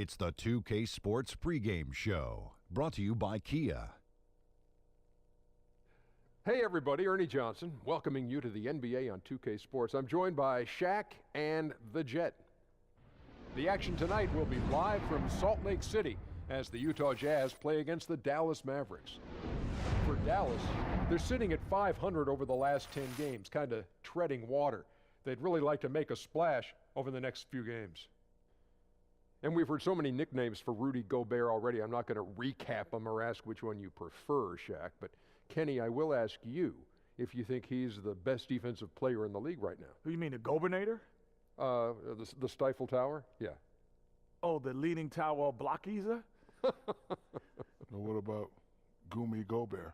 It's the 2K Sports pregame show, brought to you by Kia. Hey everybody, Ernie Johnson, welcoming you to the NBA on 2K Sports. I'm joined by Shaq and the Jet. The action tonight will be live from Salt Lake City as the Utah Jazz play against the Dallas Mavericks. For Dallas, they're sitting at 500 over the last 10 games, kind of treading water. They'd really like to make a splash over the next few games. And we've heard so many nicknames for Rudy Gobert already. I'm not going to recap them or ask which one you prefer, Shaq. But Kenny, I will ask you if you think he's the best defensive player in the league right now. Who you mean, the Gobernator? The Stifle Tower? Yeah. Oh, the leaning tower of Blockiza? What about Gumi Gobert?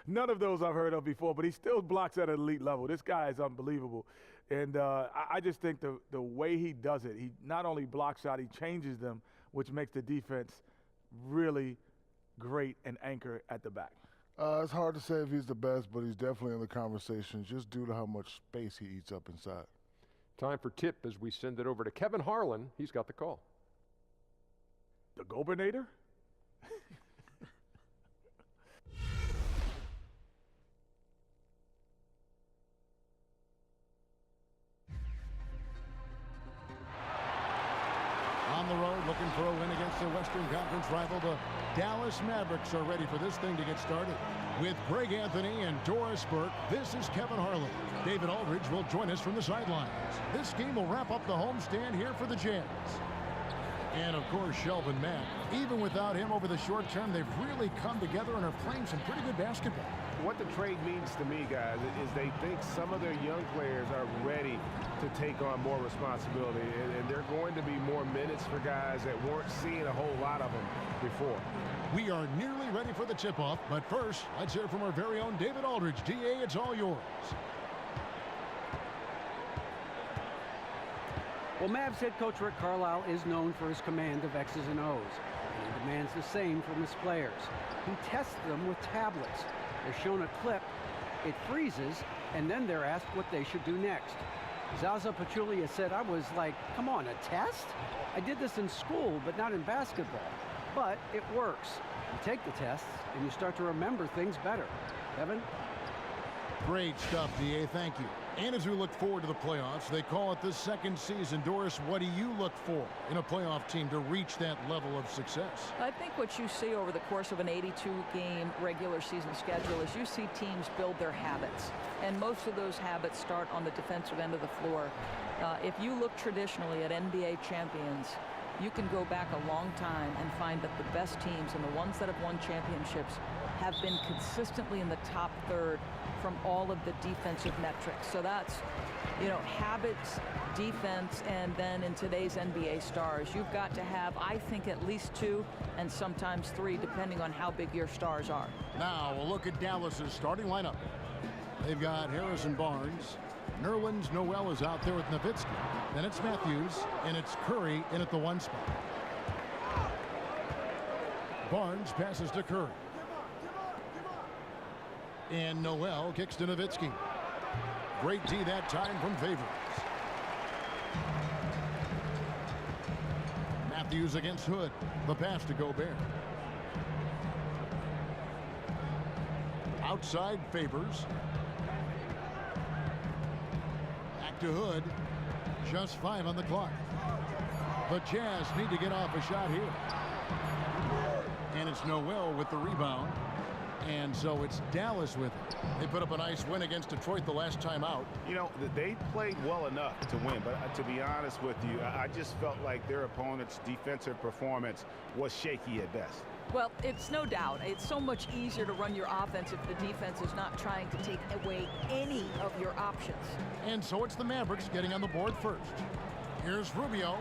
None of those I've heard of before, but he still blocks at an elite level. This guy is unbelievable. And I just think the way he does it, he not only blocks out, he changes them, which makes the defense really great and anchor at the back. It's hard to say if he's the best, but he's definitely in the conversation just due to how much space he eats up inside. Time for tip as we send it over to Kevin Harlan. He's got the call. The Gobernator? On the road, looking for a win against their Western Conference rival, the Dallas Mavericks are ready for this thing to get started. With Greg Anthony and Doris Burke, this is Kevin Harlan. David Aldridge will join us from the sidelines. This game will wrap up the homestand here for the Jazz. And, of course, Shelvin Mack. Even without him over the short term, they've really come together and are playing some pretty good basketball. What the trade means to me, guys, is they think some of their young players are ready to take on more responsibility, and they're going to be more minutes for guys that weren't seeing a whole lot of them before. We are nearly ready for the tip-off, but first, let's hear from our very own David Aldridge. DA, it's all yours. Well, Mavs head coach Rick Carlisle is known for his command of X's and O's, and he demands the same from his players. He tests them with tablets. They're shown a clip, it freezes, and then they're asked what they should do next. Zaza Pachulia said, I was like, come on, a test? I did this in school, but not in basketball. But it works. You take the tests, and you start to remember things better. Kevin? Great stuff, DA. Thank you. And as we look forward to the playoffs, they call it the second season. Doris, what do you look for in a playoff team to reach that level of success? I think what you see over the course of an 82-game regular season schedule is you see teams build their habits. And most of those habits start on the defensive end of the floor. If you look traditionally at NBA champions, you can go back a long time and find that the best teams and the ones that have won championships have been consistently in the top third from all of the defensive metrics. So that's, habits, defense, and then in today's NBA stars, you've got to have, I think, at least two and sometimes three, depending on how big your stars are. Now we'll look at Dallas's starting lineup. They've got Harrison Barnes. Nerlens Noel is out there with Nowitzki. Then it's Matthews, and it's Curry in at the one spot. Barnes passes to Curry. And Noel kicks to Nowitzki. Great D that time from Favors. Matthews against Hood. The pass to Gobert. Outside Favors. Back to Hood. Just 5 on the clock. The Jazz need to get off a shot here. And it's Noel with the rebound. And so it's Dallas with it. They put up a nice win against Detroit the last time out. They played well enough to win, but to be honest with you, I just felt like their opponent's defensive performance was shaky at best. Well, it's no doubt. It's so much easier to run your offense if the defense is not trying to take away any of your options. And so it's the Mavericks getting on the board first. Here's Rubio.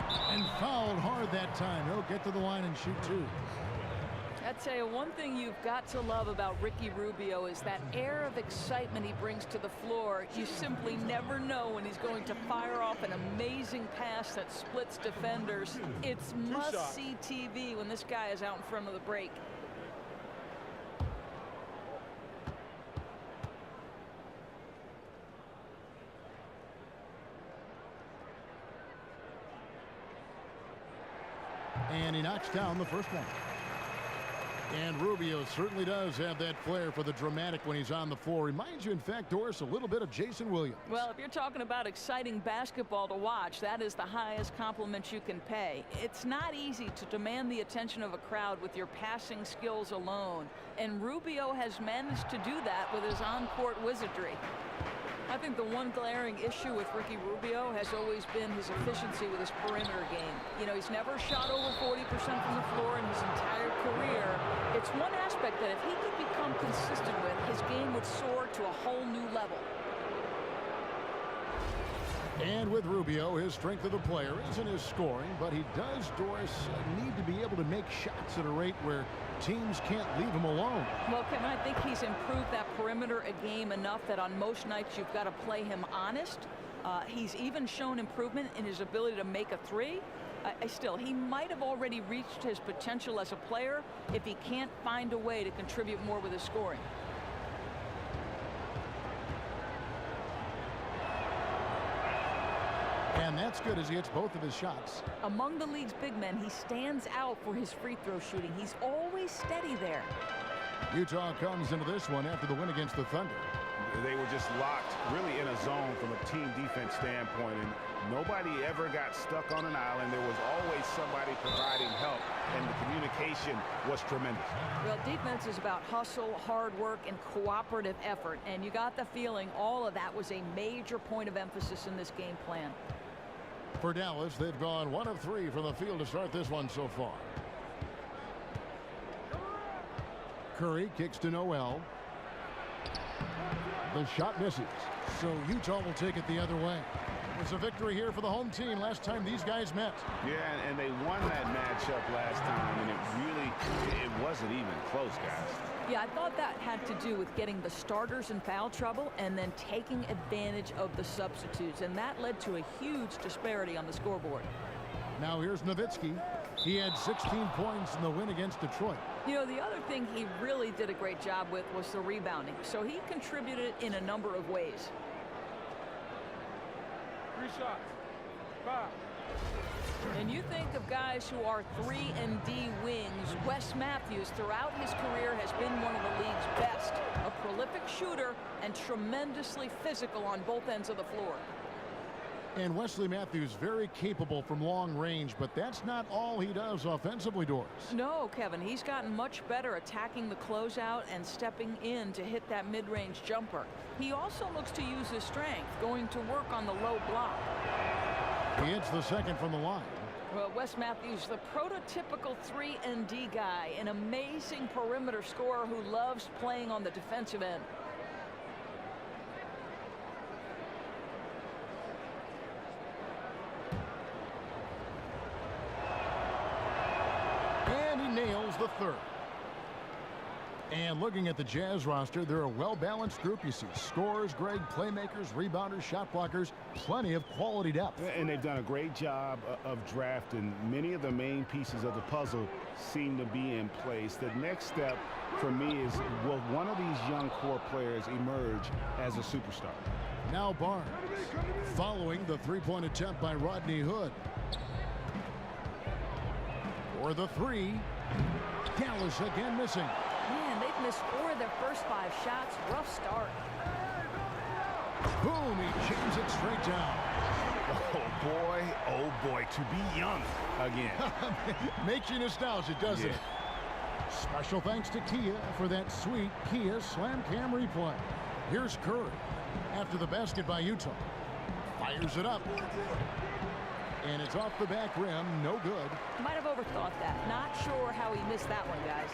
And fouled hard that time. He'll get to the line and shoot two. I'd say one thing you've got to love about Ricky Rubio is that air of excitement he brings to the floor. You simply never know when he's going to fire off an amazing pass that splits defenders. It's must-see TV when this guy is out in front of the break. And he knocks down the first one. And Rubio certainly does have that flair for the dramatic when he's on the floor. Reminds you, in fact, Doris, a little bit of Jason Williams. Well, if you're talking about exciting basketball to watch, that is the highest compliment you can pay. It's not easy to demand the attention of a crowd with your passing skills alone, and Rubio has managed to do that with his on-court wizardry. I think the one glaring issue with Ricky Rubio has always been his efficiency with his perimeter game. You know, he's never shot over 40% from the floor in his entire career. It's one aspect that if he could become consistent with, his game would soar to a whole new level. And with Rubio, his strength of the player isn't his scoring, but he does, Doris, need to be able to make shots at a rate where teams can't leave him alone. Well, Kevin, I think he's improved that perimeter a game enough that on most nights you've got to play him honest. He's even shown improvement in his ability to make a three. Still, he might have already reached his potential as a player if he can't find a way to contribute more with his scoring. And that's good as he hits both of his shots. Among the league's big men, he stands out for his free throw shooting. He's always steady there. Utah comes into this one after the win against the Thunder. They were just locked really in a zone from a team defense standpoint, and nobody ever got stuck on an island. There was always somebody providing help, and the communication was tremendous. Well, defense is about hustle, hard work, and cooperative effort, and you got the feeling all of that was a major point of emphasis in this game plan. For Dallas, they've gone 1 of 3 from the field to start this one so far. Curry kicks to Noel. The shot misses. So Utah will take it the other way. It's a victory here for the home team last time these guys met. Yeah, and they won that matchup last time, and it wasn't even close, guys. Yeah, I thought that had to do with getting the starters in foul trouble and then taking advantage of the substitutes, and that led to a huge disparity on the scoreboard. Now here's Nowitzki. He had 16 points in the win against Detroit. You know, the other thing he really did a great job with was the rebounding, so he contributed in a number of ways. 3 shots. 5. And you think of guys who are 3-and-D wings. Wes Matthews, throughout his career, has been one of the league's best. A prolific shooter and tremendously physical on both ends of the floor. And Wesley Matthews very capable from long range, but that's not all he does offensively, Doris. No, Kevin, he's gotten much better attacking the closeout and stepping in to hit that mid-range jumper. He also looks to use his strength, going to work on the low block. He hits the second from the line. Well, Wes Matthews, the prototypical 3-and-D guy, an amazing perimeter scorer who loves playing on the defensive end. And he nails the third. And looking at the Jazz roster, they're a well-balanced group. You see scorers, Greg, playmakers, rebounders, shot blockers, plenty of quality depth. And they've done a great job of drafting. Many of the main pieces of the puzzle seem to be in place. The next step for me is, will one of these young core players emerge as a superstar? Now Barnes, following the three-point attempt by Rodney Hood. For the three, Dallas again missing. Man, they've missed 4 of their first 5 shots. Rough start. Boom, he jams it straight down. Oh boy, to be young again. Makes you nostalgic, doesn't it? Special thanks to Kia for that sweet Kia Slam Cam replay. Here's Curry after the basket by Utah. Fires it up. And it's off the back rim, no good. Might have overthought that. Not sure how he missed that one, guys.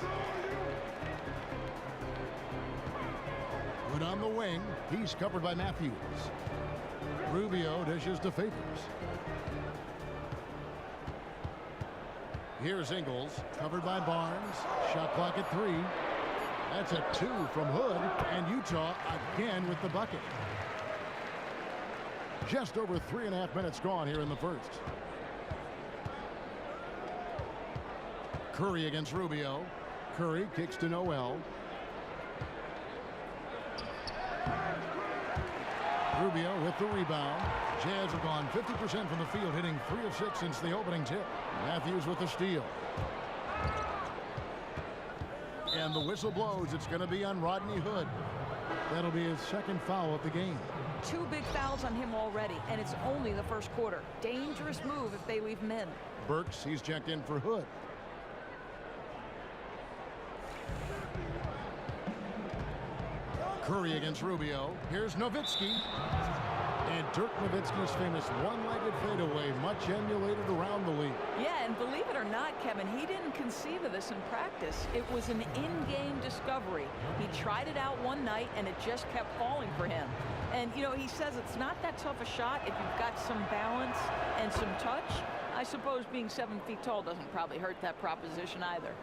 Good on the wing. He's covered by Matthews. Rubio dishes to Favors. Here's Ingles, covered by Barnes. Shot clock at 3. That's a 2 from Hood, and Utah again with the bucket. Just over 3.5 minutes gone here in the first. Curry against Rubio. Curry kicks to Noel. Rubio with the rebound. Jazz have gone 50% from the field, hitting 3 of 6 since the opening tip. Matthews with the steal. And the whistle blows. It's going to be on Rodney Hood. That'll be his second foul of the game. 2 big fouls on him already, and it's only the first quarter. Dangerous move if they leave him in. Burks, he's checked in for Hood. Curry against Rubio. Here's Nowitzki. And Dirk Nowitzki's famous one-legged fadeaway, much emulated around the league. Yeah, and believe it or not, Kevin, he didn't conceive of this in practice. It was an in-game discovery. He tried it out one night, and it just kept falling for him. And, you know, he says it's not that tough a shot if you've got some balance and some touch. I suppose being 7 feet tall doesn't probably hurt that proposition either.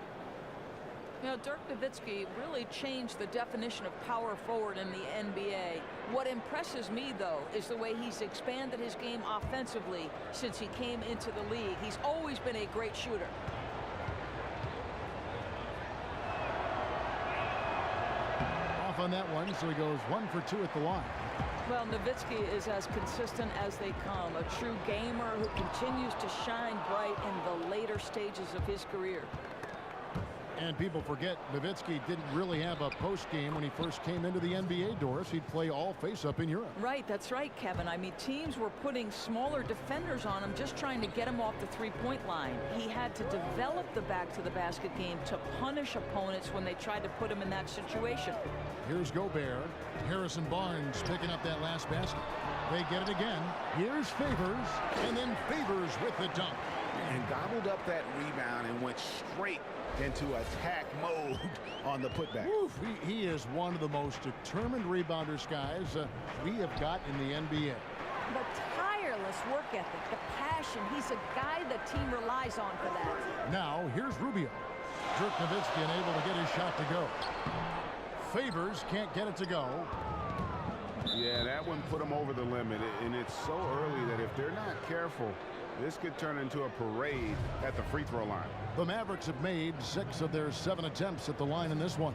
You know, Dirk Nowitzki really changed the definition of power forward in the NBA. What impresses me, though, is the way he's expanded his game offensively since he came into the league. He's always been a great shooter. Off on that one, so he goes 1 for 2 at the line. Well, Nowitzki is as consistent as they come, a true gamer who continues to shine bright in the later stages of his career. And people forget Nowitzki didn't really have a post game when he first came into the NBA doors. He'd play all face-up in Europe. Right, that's right, Kevin. I mean, teams were putting smaller defenders on him, just trying to get him off the three-point line. He had to develop the back-to-the-basket game to punish opponents when they tried to put him in that situation. Here's Gobert. Harrison Barnes picking up that last basket. They get it again. Here's Favors, and then Favors with the dunk. And gobbled up that rebound and went straight into attack mode on the putback. Oof, he is one of the most determined rebounders, guys, we have got in the NBA. The tireless work ethic, the passion. He's a guy the team relies on for that. Now, here's Rubio. Dirk Nowitzki unable to get his shot to go. Favors can't get it to go. Yeah, that one put him over the limit, and it's so early that if they're not careful, this could turn into a parade at the free throw line. The Mavericks have made 6 of their 7 attempts at the line in this one.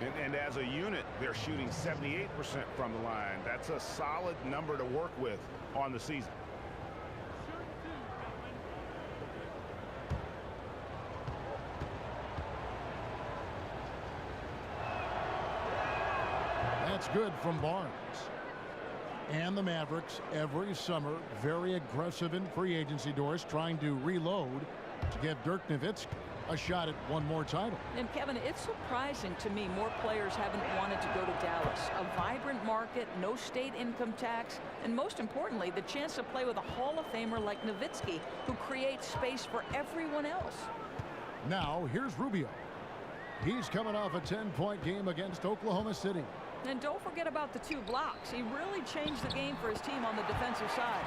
And as a unit, they're shooting 78% from the line. That's a solid number to work with on the season. That's good from Barnes. And the Mavericks every summer very aggressive in free agency doors, trying to reload to give Dirk Nowitzki a shot at one more title. And Kevin, it's surprising to me more players haven't wanted to go to Dallas. A vibrant market, no state income tax, and most importantly, the chance to play with a Hall of Famer like Nowitzki, who creates space for everyone else. Now here's Rubio. He's coming off a 10-point game against Oklahoma City. And don't forget about the 2 blocks. He really changed the game for his team on the defensive side.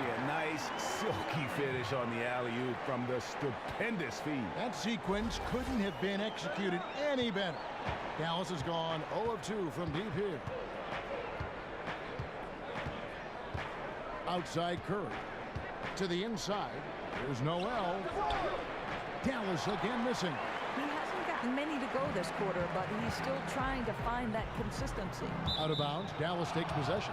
Yeah, nice silky finish on the alley-oop from the stupendous feed. That sequence couldn't have been executed any better. Dallas has gone 0 of 2 from deep here. Outside Curry. To the inside. There's Noel. Dallas again missing. He hasn't gotten many to go this quarter, but he's still trying to find that consistency. Out of bounds, Dallas takes possession.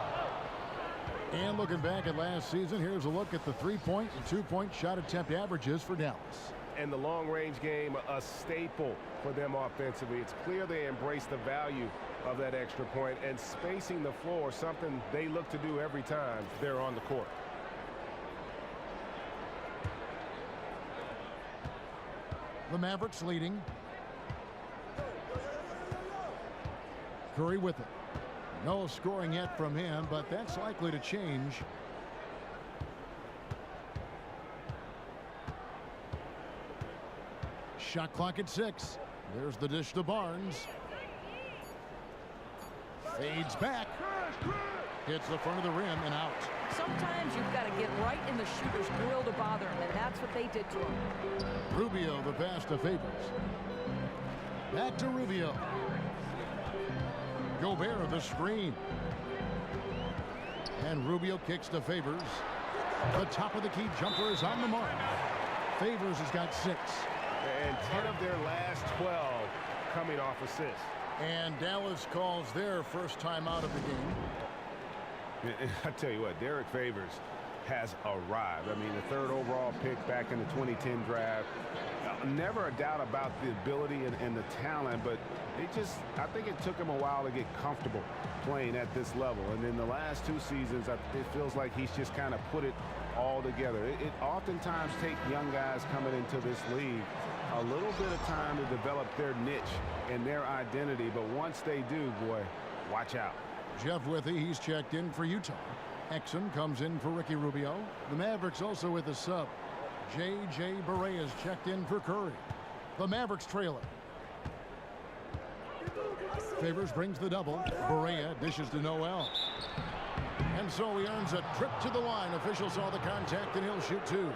And looking back at last season, here's a look at the 3-point and 2-point shot attempt averages for Dallas. And the long-range game, a staple for them offensively. It's clear they embrace the value of that extra point, and spacing the floor, something they look to do every time they're on the court. The Mavericks leading. Curry with it. No scoring yet from him, but that's likely to change. Shot clock at 6. There's the dish to Barnes. Fades back. Hits the front of the rim and out. Sometimes you've got to get right in the shooter's grill to bother him, and that's what they did to him. Rubio, the pass to Favors. Back to Rubio. Gobert, the screen. And Rubio kicks to Favors. The top of the key jumper is on the mark. Favors has got 6. And 10 of their last 12 coming off assists. And Dallas calls their first time out of the game. I tell you what, Derek Favors has arrived. I mean, the 3rd overall pick back in the 2010 draft. Never a doubt about the ability and the talent, but I think it took him a while to get comfortable playing at this level. And in the last 2 seasons, it feels like he's just kind of put it all together. It oftentimes takes young guys coming into this league a little bit of time to develop their niche and their identity, but once they do, boy, watch out. Jeff Withey, he's checked in for Utah. Exum comes in for Ricky Rubio. The Mavericks also with a sub. J.J. Barea checked in for Curry. The Mavericks trailer. Favors brings the double. Barea dishes to Noel. And so he earns a trip to the line. Official saw the contact, and he'll shoot 2.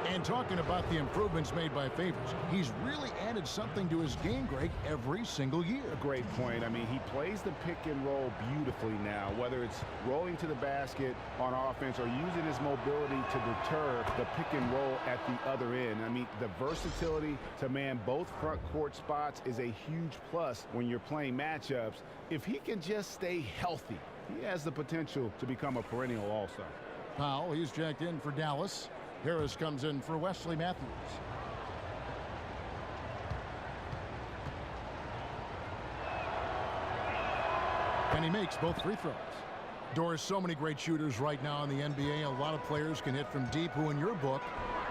And talking about the improvements made by Favors, he's really added something to his game, Greg, every single year. A great point. I mean, he plays the pick and roll beautifully now, whether it's rolling to the basket on offense or using his mobility to deter the pick and roll at the other end. I mean, the versatility to man both front court spots is a huge plus when you're playing matchups. If he can just stay healthy, he has the potential to become a perennial all-star. Powell, he's checked in for Dallas. Harris comes in for Wesley Matthews. And he makes both free throws. Doris, so many great shooters right now in the NBA. A lot of players can hit from deep, who in your book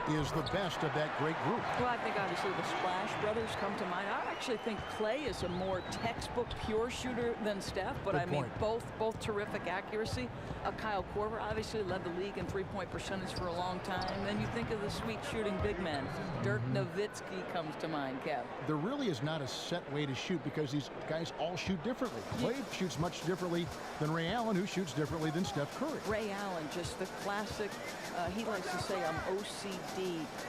is the best of that great group. Well, I think obviously the Splash Brothers come to mind. I actually think Clay is a more textbook pure shooter than Steph, but Good I mean point. both terrific accuracy. Kyle Korver obviously led the league in 3-point percentage for a long time. Then you think of the sweet shooting big men. Dirk Nowitzki comes to mind, Kev. There really is not a set way to shoot because these guys all shoot differently. Clay shoots much differently than Ray Allen, who shoots differently than Steph Curry. Ray Allen, just the classic, he likes to say I'm OCD.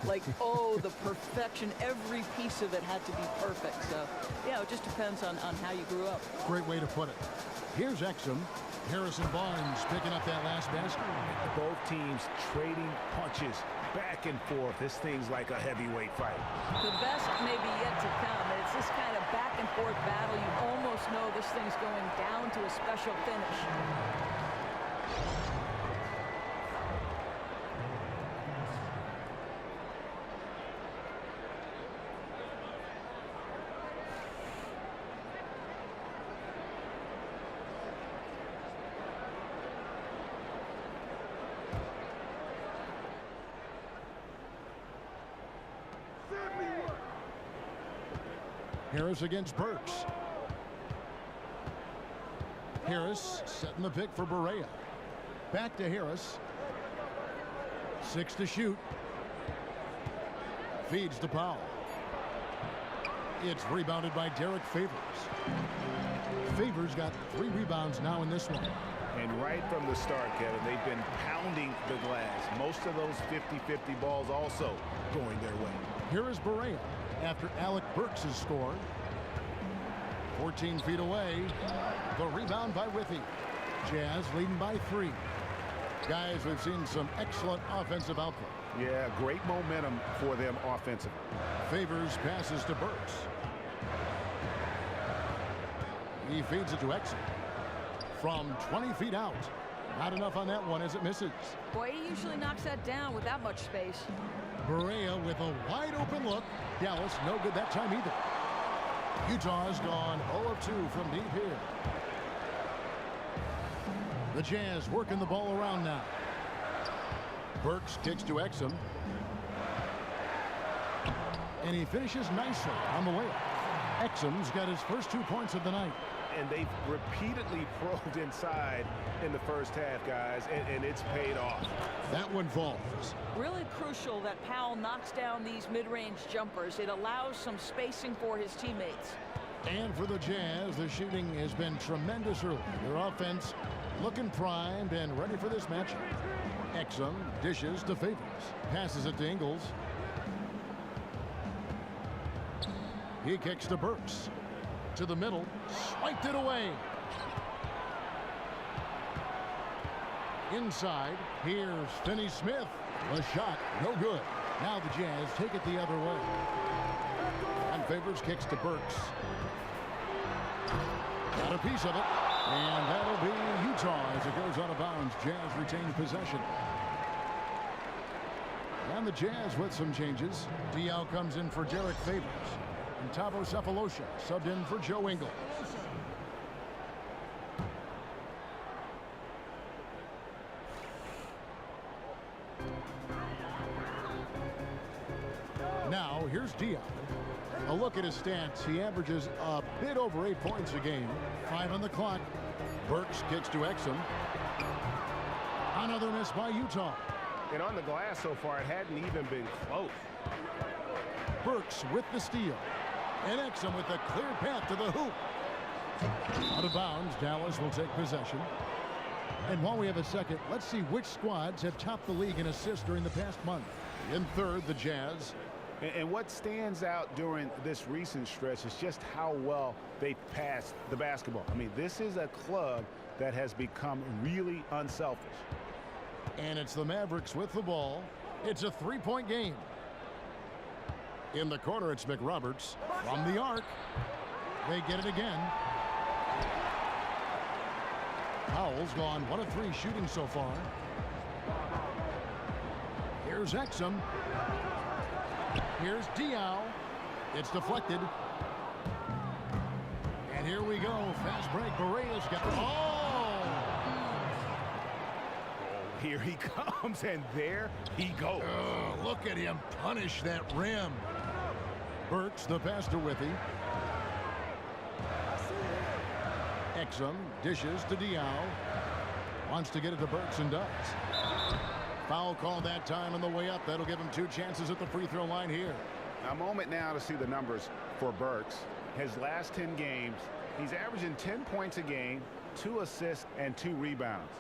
Like, oh, the perfection. Every piece of it had to be perfect. So, yeah, it just depends on how you grew up. Great way to put it. Here's Exum. Harrison Barnes picking up that last basket. Both teams trading punches back and forth. This thing's like a heavyweight fight. The best may be yet to come. And it's this kind of back and forth battle. You almost know this thing's going down to a special finish. Harris against Burks. Harris setting the pick for Barea. Back to Harris. 6 to shoot. Feeds to Powell. It's rebounded by Derek Favors. Favors got 3 rebounds now in this one. And right from the start, Kevin, they've been pounding the glass. Most of those 50-50 balls also going their way. Here is Barea after Alec Burks has scored. 14 feet away. The rebound by Withey. Jazz leading by 3. Guys, we've seen some excellent offensive output. Yeah, great momentum for them offensively. Favors passes to Burks. He feeds it to Exum. From 20 feet out. Not enough on that one as it misses. Boy, he usually knocks that down with that much space. Barea with a wide open look. Dallas no good that time either. Utah's gone 0 of 2 from deep here. The Jazz working the ball around now. Burks kicks to Exum. And he finishes nicely on the way up. Exum's got his first 2 points of the night. And they've repeatedly probed inside in the first half, guys, and it's paid off. That one falls. Really crucial that Powell knocks down these mid-range jumpers. It allows some spacing for his teammates. And for the Jazz, the shooting has been tremendous early. Their offense looking primed and ready for this matchup. Exum dishes to Favors. Passes it to Ingles. He kicks to Burks. To the middle. Swiped it away. Inside. Here's Finney-Smith. A shot. No good. Now the Jazz take it the other way. And Favors kicks to Burks. Got a piece of it. And that'll be Utah as it goes out of bounds. Jazz retain possession. And the Jazz with some changes. Diaw comes in for Derek Favors. And Tavo Cephalosha subbed in for Joe Ingles. Now, here's Diaw. A look at his stats. He averages a bit over 8 points a game. 5 on the clock. Burks kicks to Exum. Another miss by Utah. And on the glass so far, it hadn't even been close. Burks with the steal. And Exum with a clear path to the hoop. Out of bounds, Dallas will take possession. And while we have a second, let's see which squads have topped the league in assists during the past month. In third, the Jazz. And what stands out during this recent stretch is just how well they passed the basketball. I mean, this is a club that has become really unselfish. And it's the Mavericks with the ball. It's a three-point game. In the corner, it's McRoberts from the arc. They get it again. Powell's gone 1 of 3 shooting so far. Here's Exum. Here's Diaw. It's deflected. And here we go. Fast break. Barea's got the ball. Here he comes, and there he goes. Oh, look at him punish that rim. Burks, the pass to Withy. Exum dishes to Diaw. Wants to get it to Burks and does. Foul call that time on the way up. That'll give him 2 chances at the free throw line here. A moment now to see the numbers for Burks. His last 10 games, he's averaging 10 points a game, 2 assists, and 2 rebounds.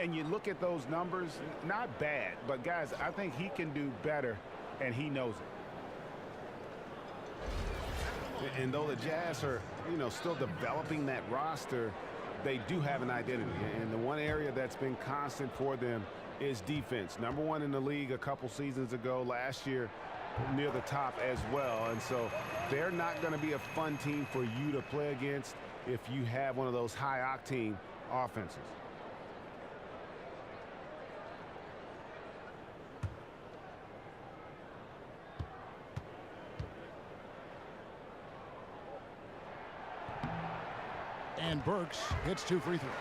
And you look at those numbers, not bad, but guys, I think he can do better, and he knows it. And though the Jazz are, still developing that roster, they do have an identity. And the one area that's been constant for them is defense. #1 in the league a couple seasons ago. Last year, near the top as well. And so they're not going to be a fun team for you to play against if you have one of those high-octane offenses. And Burks hits 2 free throws.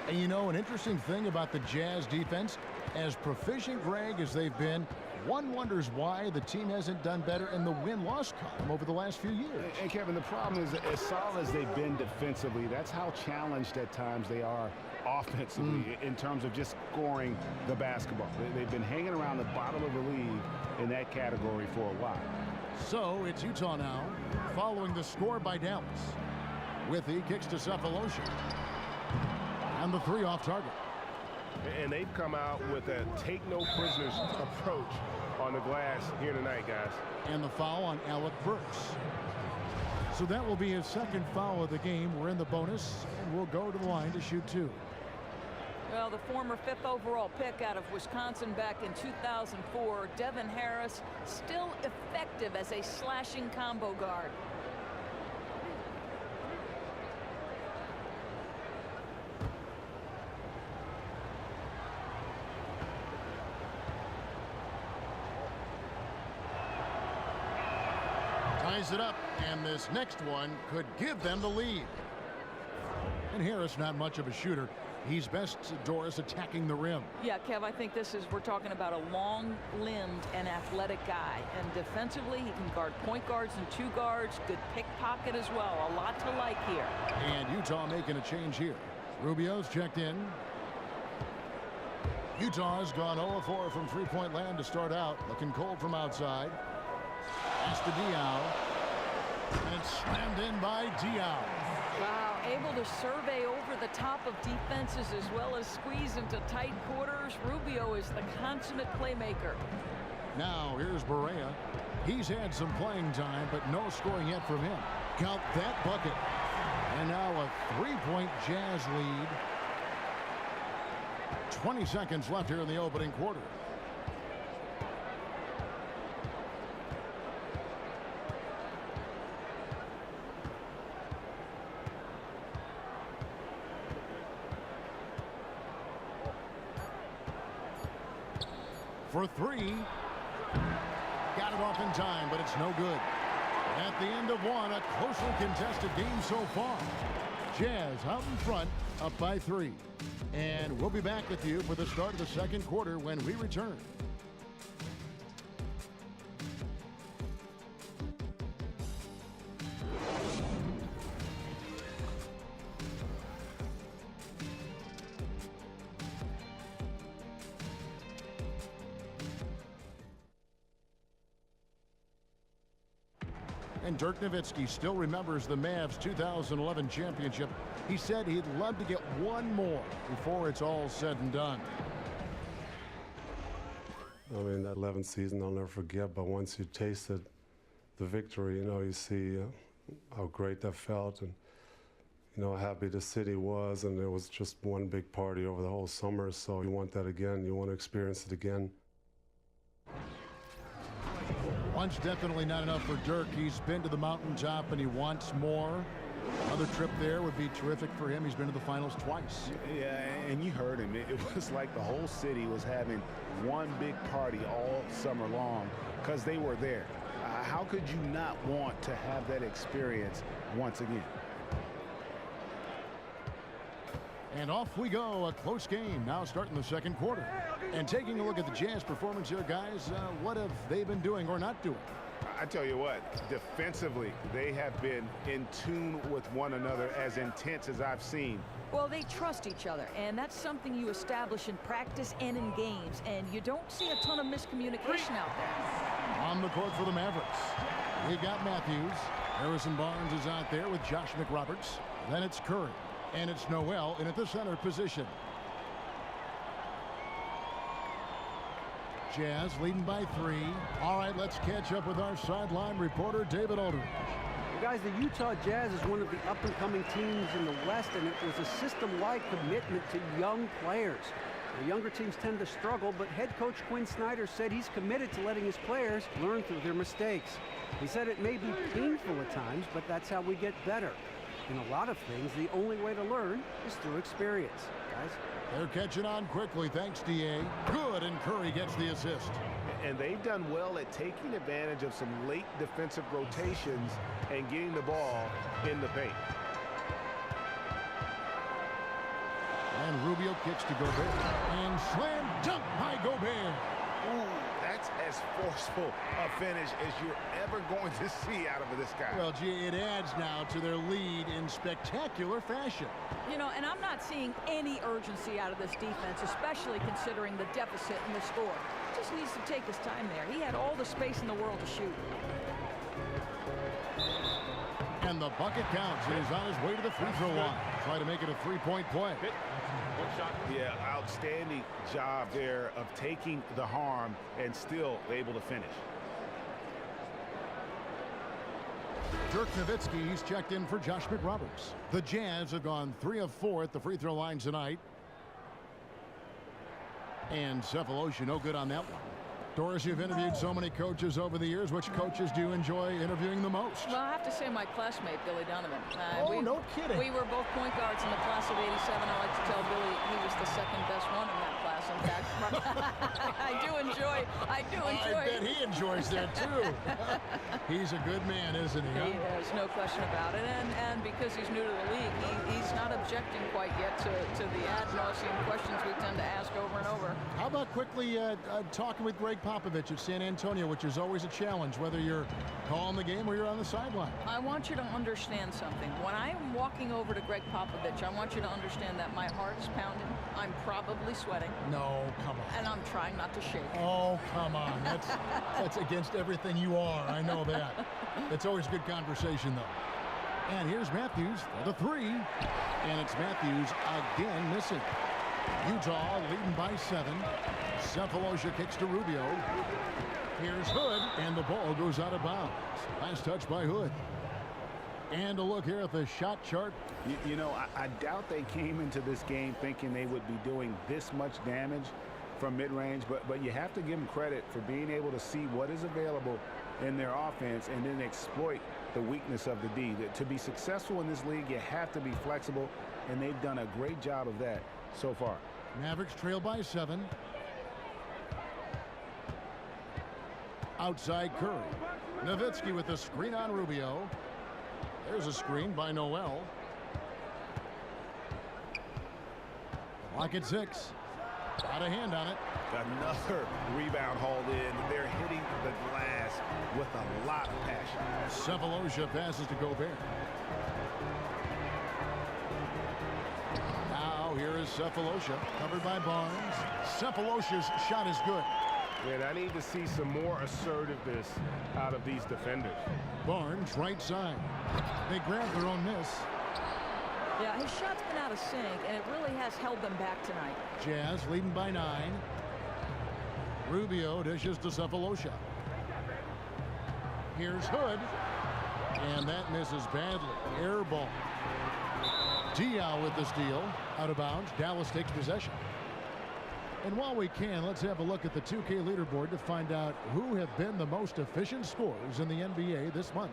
And an interesting thing about the Jazz defense, as proficient, Greg, as they've been, one wonders why the team hasn't done better in the win-loss column over the last few years. And Kevin, the problem is, as solid as they've been defensively, that's how challenged at times they are offensively in terms of just scoring the basketball. They've been hanging around the bottom of the league in that category for a while. So it's Utah now, following the score by Dallas. Withy kicks to Cephalosha. And the 3 off target. And they've come out with a take-no-prisoners approach on the glass here tonight, guys. And the foul on Alec Burks. So that will be his second foul of the game. We're in the bonus, and we'll go to the line to shoot 2. Well, the former 5th overall pick out of Wisconsin back in 2004, Devin Harris, still effective as a slashing combo guard. Ties it up, and this next one could give them the lead. And Harris, not much of a shooter. He's best, Doris, attacking the rim. Yeah, Kev, I think we're talking about a long-limbed and athletic guy. And defensively, he can guard point guards and 2 guards. Good pickpocket as well. A lot to like here. And Utah making a change here. Rubio's checked in. Utah's gone 0-4 from three-point land to start out. Looking cold from outside. Pass to Diaw. And it's slammed in by Diaw. Wow, able to survey over the top of defenses as well as squeeze into tight quarters. Rubio is the consummate playmaker. Now here's Barea. He's had some playing time, but no scoring yet from him. Count that bucket. And now a 3-point Jazz lead. 20 seconds left here in the opening quarter. for three. Got it off in time, but it's no good. At the end of one, a closely contested game so far. Jazz out in front, up by 3. And we'll be back with you for the start of the second quarter when we return. And Dirk Nowitzki still remembers the Mavs 2011 championship. He said he'd love to get one more before it's all said and done. I mean, that 11th season I'll never forget, but once you tasted the victory, you know, you see how great that felt and, you know, how happy the city was, and it was just one big party over the whole summer, so you want that again, you want to experience it again. Once definitely not enough for Dirk. He's been to the mountaintop and he wants more. Another trip there would be terrific for him. He's been to the finals twice. Yeah, and you heard him. It was like the whole city was having one big party all summer long because they were there. How could you not want to have that experience once again? And off we go. A close game now starting the second quarter. And taking a look at the Jazz performance here, guys, what have they been doing or not doing? I tell you what, defensively, they have been in tune with one another as intense as I've seen. Well, they trust each other, and that's something you establish in practice and in games, and you don't see a ton of miscommunication out there. On the court for the Mavericks, we've got Matthews. Harrison Barnes is out there with Josh McRoberts. Then it's Curry, and it's Noel in at the center position. Jazz leading by 3. All right, let's catch up with our sideline reporter, David Aldridge. Guys, the Utah Jazz is one of the up-and-coming teams in the West, and it was a system-wide commitment to young players. The younger teams tend to struggle, but head coach Quinn Snyder said he's committed to letting his players learn through their mistakes. He said it may be painful at times, but that's how we get better. In a lot of things, the only way to learn is through experience. Guys, they're catching on quickly, thanks, D.A. Good, and Curry gets the assist. And they've done well at taking advantage of some late defensive rotations and getting the ball in the paint. And Rubio kicks to Gobert. And slam dunk by Gobert. Ooh, that's as forceful a finish as you're ever going to see out of this guy. Well, gee, it adds now to their lead in spectacular fashion. You know, and I'm not seeing any urgency out of this defense, especially considering the deficit in the score. Just needs to take his time there. He had all the space in the world to shoot. And the bucket counts. He's on his way to the free throw line. Try to make it a three-point play. Yeah, outstanding job there of taking the harm and still able to finish. Dirk Nowitzki, he's checked in for Josh McRoberts. The Jazz have gone 3 of 4 at the free throw line tonight. And Cephalosha, no good on that one. Doris, you've interviewed so many coaches over the years. Which coaches do you enjoy interviewing the most? Well, I have to say my classmate, Billy Donovan. No kidding. We were both point guards in the class of '87. I like to tell Billy he was the second best one in that class. In fact, I do enjoy. I bet he enjoys that too. He's a good man, isn't he? He is, no question about it. And because he's new to the league, he's not objecting quite yet to the ad nauseum questions we tend to ask over and over. How about quickly talking with Greg Popovich at San Antonio, which is always a challenge, whether you're calling the game or you're on the sideline? I want you to understand something. When I'm walking over to Greg Popovich, I want you to understand that my heart is pounding. I'm probably sweating. No, come on. And I'm trying not to shake. Oh, come on. That's against everything you are. I know that. It's always good conversation, though. And here's Matthews for the 3. And it's Matthews again missing. Utah leading by 7. Cephalosha kicks to Rubio. Here's Hood, and the ball goes out of bounds. Last touch by Hood. And a look here at the shot chart. You know, I doubt they came into this game thinking they would be doing this much damage from mid-range, but you have to give them credit for being able to see what is available in their offense and then exploit the weakness of the D. To be successful in this league, you have to be flexible, and they've done a great job of that so far. Mavericks trail by 7. Outside Curry. Nowitzki with the screen on Rubio. There's a screen by Noel. Clock at 6. Got a hand on it. Another rebound hauled in. They're hitting the glass with a lot of passion. Cephalosha passes to Gobert. Now here is Cephalosha, covered by Barnes. Cephalosha's shot is good. And I need to see some more assertiveness out of these defenders. Barnes, right side. They grab their own miss. Yeah, his shot's been out of sync, and it really has held them back tonight. Jazz leading by 9. Rubio dishes to Cephalosha. Here's Hood. And that misses badly. Air ball. Diaw with the steal. Out of bounds. Dallas takes possession. And while we can, let's have a look at the 2K leaderboard to find out who have been the most efficient scorers in the NBA this month.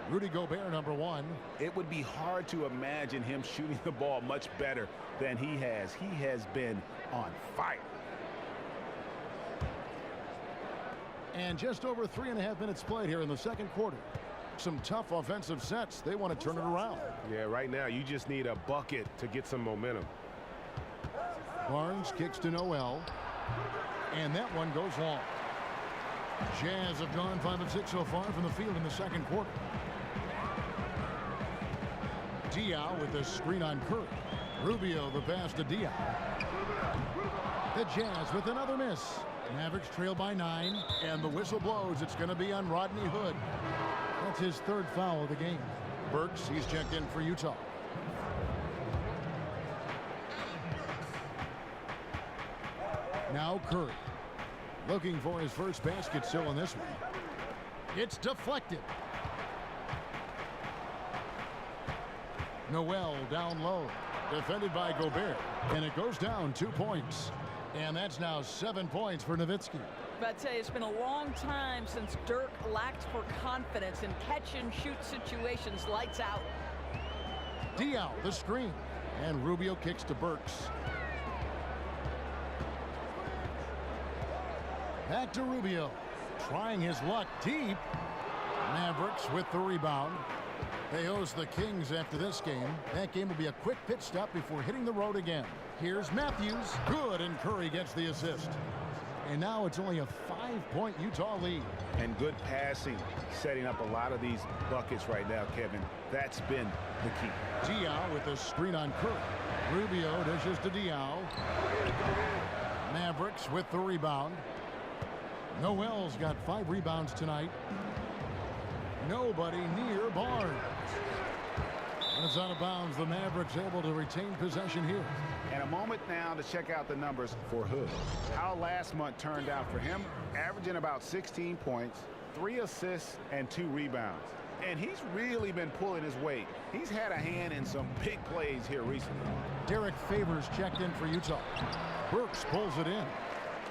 Rudy Gobert, number 1. It would be hard to imagine him shooting the ball much better than he has. He has been on fire. And just over 3.5 minutes played here in the second quarter. Some tough offensive sets. They want to turn it around. Yeah, right now you just need a bucket to get some momentum. Barnes kicks to Noel. And that one goes long. Jazz have gone 5 of 6 so far from the field in the second quarter. Diaw with the screen on Curry. Rubio the pass to Diaw. The Jazz with another miss. Mavericks trail by 9, and the whistle blows. It's going to be on Rodney Hood. That's his 3rd foul of the game. Burks, he's checked in for Utah. Now Curry. Looking for his first basket still in this one. It's deflected. Noel down low. Defended by Gobert. And it goes down 2 points. And that's now 7 points for Nowitzki. But I tell you, it's been a long time since Dirk lacked for confidence in catch-and-shoot situations. Lights out. Diaw, the screen. And Rubio kicks to Burks. Back to Rubio. Trying his luck deep. Mavericks with the rebound. They host the Kings after this game. That game will be a quick pit stop before hitting the road again. Here's Matthews. Good, and Curry gets the assist. And now it's only a 5-point Utah lead. And good passing, setting up a lot of these buckets right now, Kevin. That's been the key. Diaw with the screen on Curry. Rubio dishes to Diaw. Mavericks with the rebound. Noel's got 5 rebounds tonight. Nobody near Barnes. And it's out of bounds. The Mavericks able to retain possession here. And a moment now to check out the numbers for Hood. How last month turned out for him, averaging about 16 points, 3 assists, and 2 rebounds. And he's really been pulling his weight. He's had a hand in some big plays here recently. Derek Favors checked in for Utah. Burks pulls it in.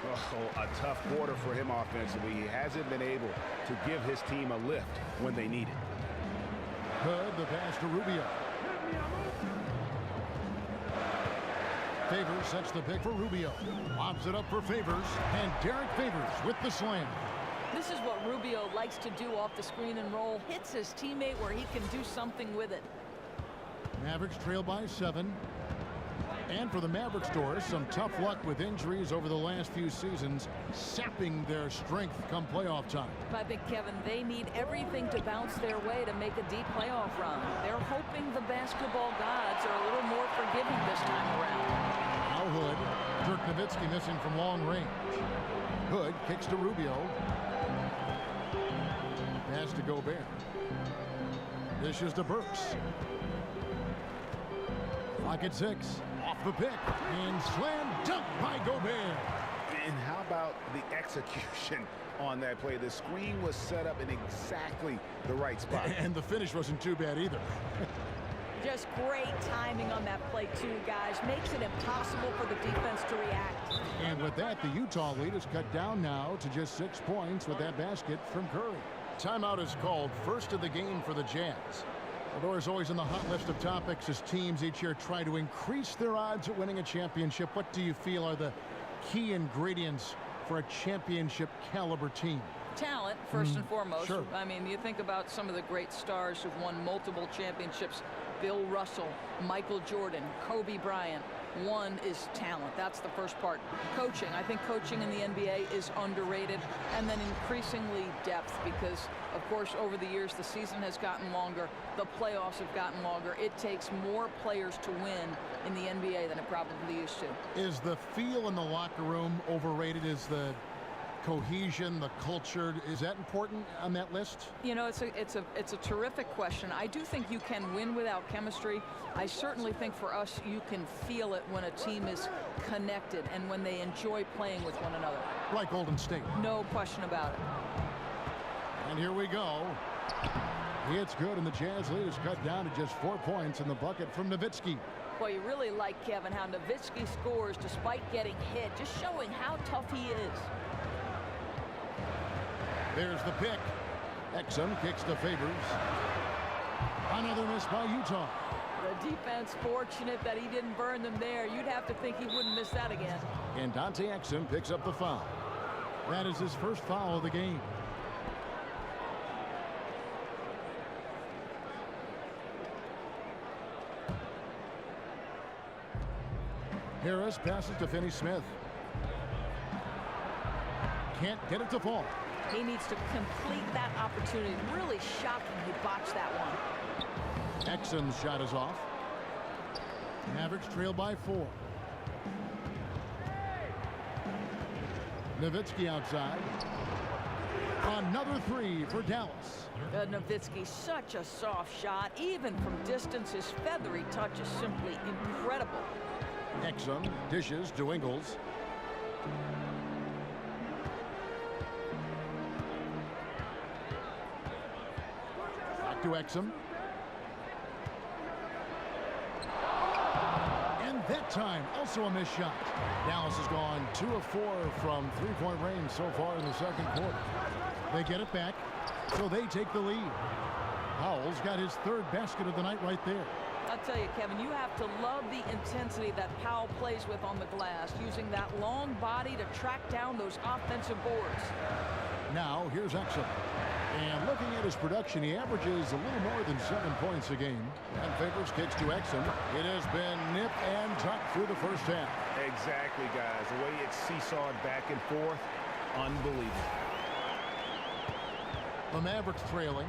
Oh, a tough quarter for him offensively. He hasn't been able to give his team a lift when they need it. Hood, the pass to Rubio. Favors sets the pick for Rubio. Lobs it up for Favors. And Derek Favors with the slam. This is what Rubio likes to do off the screen and roll. Hits his teammate where he can do something with it. Mavericks trail by 7. And for the Mavericks, Doris, some tough luck with injuries over the last few seasons, sapping their strength come playoff time. I think, Kevin, they need everything to bounce their way to make a deep playoff run. They're hoping the basketball gods are a little more forgiving this time around. Now Hood. Dirk Nowitzki missing from long range. Hood kicks to Rubio. Pass to Gobert. Dishes to Burks. Clock at 6. Off the pick. And slam dunk by Gobert. And how about the execution on that play? The screen was set up in exactly the right spot. And the finish wasn't too bad either. Just great timing on that play, too, guys. Makes it impossible for the defense to react. And with that, the Utah lead is cut down now to just 6 points with that basket from Curry. Timeout is called. First of the game for the Jazz. Well, is always on the hot list of topics as teams each year try to increase their odds at winning a championship. What do you feel are the key ingredients for a championship caliber team? talent, first and foremost. Sure. I mean, you think about some of the great stars who've won multiple championships. Bill Russell, Michael Jordan, Kobe Bryant. One is talent. That's the first part. Coaching. I think coaching in the NBA is underrated. And then increasingly depth, because, of course, over the years, the season has gotten longer. The playoffs have gotten longer. It takes more players to win in the NBA than it probably used to. Is the feel in the locker room overrated? Is the cohesion, the culture, is that important on that list? You know, it's a terrific question. I do think you can win without chemistry. I certainly think for us, you can feel it when a team is connected and when they enjoy playing with one another. Like Golden State. No question about it. And here we go. It's good, and the Jazz lead is cut down to just 4 points in the bucket from Nowitzki. Well, you really like, Kevin, how Nowitzki scores despite getting hit, just showing how tough he is. There's the pick. Exum kicks to Favors. Another miss by Utah. The defense fortunate that he didn't burn them there. You'd have to think he wouldn't miss that again. And Dante Exum picks up the foul. That is his first foul of the game. Harris passes to Finney-Smith. Can't get it to fall. He needs to complete that opportunity. Really shocking he botched that one. Exum's shot is off. Mavericks trail by 4. Nowitzki outside. Another 3 for Dallas. Nowitzki, such a soft shot. Even from distance, his feathery touch is simply incredible. Exum dishes to Ingles. Back to Exum. And that time, also a missed shot. Dallas has gone 2 of 4 from three-point range so far in the second quarter. They get it back, so they take the lead. Howell's got his 3rd basket of the night right there. I'll tell you, Kevin, you have to love the intensity that Powell plays with on the glass, using that long body to track down those offensive boards. Now, here's Exum. And looking at his production, he averages a little more than 7 points a game. And Favors kicks to Exum. It has been nip and tuck through the first half. Exactly, guys. The way it's seesawed back and forth, unbelievable. The Mavericks trailing.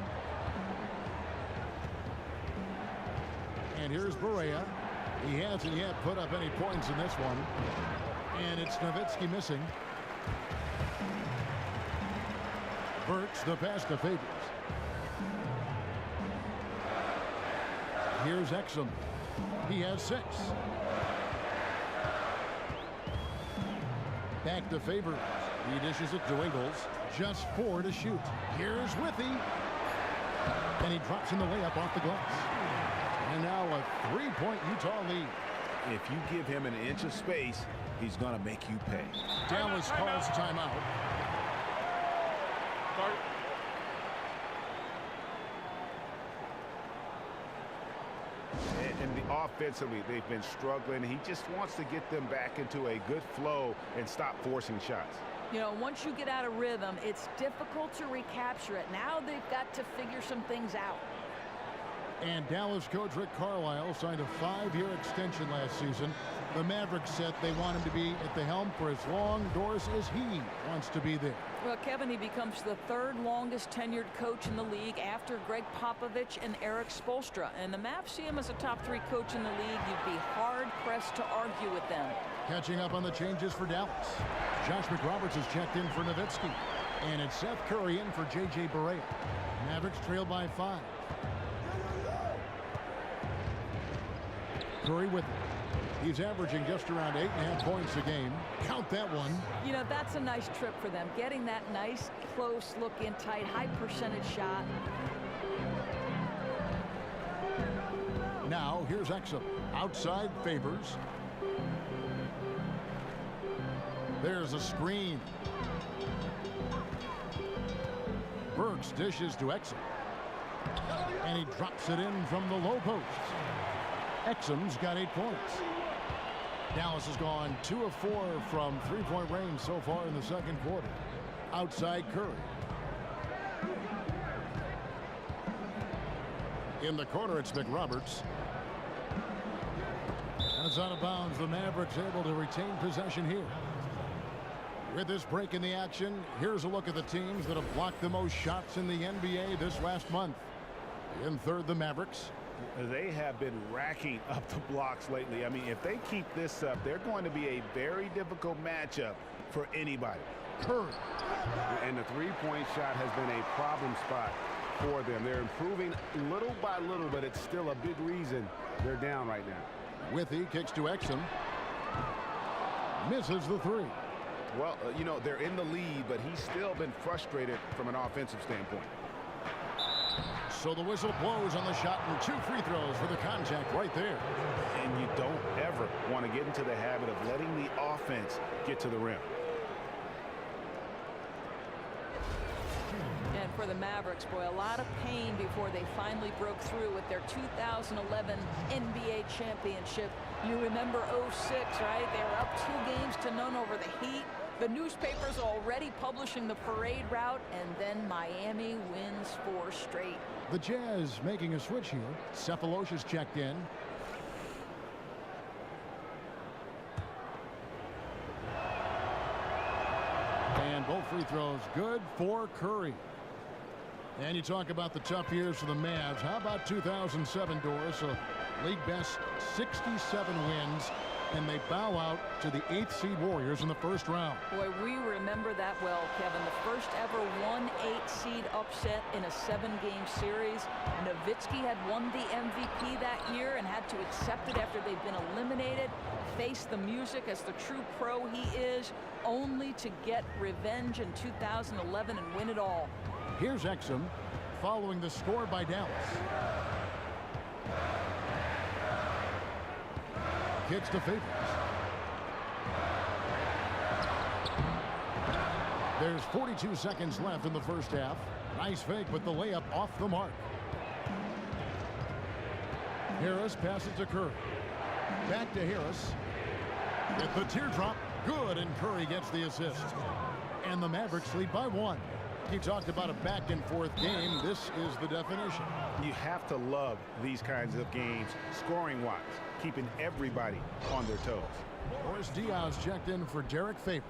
And here's Barea. He hasn't yet put up any points in this one. And it's Nowitzki missing. Burks the pass to Favors. Here's Exum. He has 6. Back to Favors. He dishes it to Ingles. Just 4 to shoot. Here's Withy. And he drops in the layup off the glass. And now a 3-point Utah lead. If you give him an inch of space, he's going to make you pay. Dallas calls timeout. And offensively, they've been struggling. He just wants to get them back into a good flow and stop forcing shots. You know, once you get out of rhythm, it's difficult to recapture it. Now they've got to figure some things out. And Dallas coach Rick Carlisle signed a 5-year extension last season. The Mavericks said they want him to be at the helm for as long doors as he wants to be there. Well, Kevin, he becomes the 3rd longest tenured coach in the league after Greg Popovich and Eric Spoelstra. And the Mavs see him as a top 3 coach in the league. You'd be hard-pressed to argue with them. Catching up on the changes for Dallas. Josh McRoberts has checked in for Nowitzki. And it's Seth Curry in for J.J. Barea. Mavericks trail by 5. Curry with it. He's averaging just around 8.5 points a game. Count that one. You know, that's a nice trip for them. Getting that nice, close, look-in, tight, high-percentage shot. Now, here's Exum. Outside Favors. There's a screen. Burks dishes to Exum. And he drops it in from the low post. Exum's got 8 points. Dallas has gone 2 of 4 from three-point range so far in the second quarter. Outside Curry. In the corner, it's McRoberts. And it's out of bounds. The Mavericks able to retain possession here. With this break in the action, here's a look at the teams that have blocked the most shots in the NBA this last month. In third, the Mavericks. They have been racking up the blocks lately. I mean, if they keep this up, they're going to be a very difficult matchup for anybody. Curry. And the three-point shot has been a problem spot for them. They're improving little by little, but it's still a big reason they're down right now. Withy kicks to Exum. Misses the three. Well, you know, they're in the lead, but he's still been frustrated from an offensive standpoint. So the whistle blows on the shot, and 2 free throws for the contact right there. And you don't ever want to get into the habit of letting the offense get to the rim. And for the Mavericks, boy, a lot of pain before they finally broke through with their 2011 NBA championship. You remember 06, right? They were up 2-0 over the Heat. The newspapers already publishing the parade route, and then Miami wins 4 straight. The Jazz making a switch here. Cephalosha's checked in. And both free throws good for Curry. And you talk about the tough years for the Mavs. How about 2007, Doris? A league best 67 wins. And they bow out to the 8th seed Warriors in the first round. Boy, we remember that well, Kevin. The first ever 1-8 seed upset in a 7-game series. Nowitzki had won the MVP that year and had to accept it after they'd been eliminated. Face the music as the true pro he is, only to get revenge in 2011 and win it all. Here's Exum following the score by Dallas. Kicks to Favors. There's 42 seconds left in the first half. Nice fake, but the layup off the mark. Harris passes to Curry. Back to Harris. With the teardrop, good, and Curry gets the assist. And the Mavericks lead by 1. You talked about a back-and-forth game. This is the definition. You have to love these kinds of games, scoring-wise, keeping everybody on their toes. Boris Diaz checked in for Derek Favors.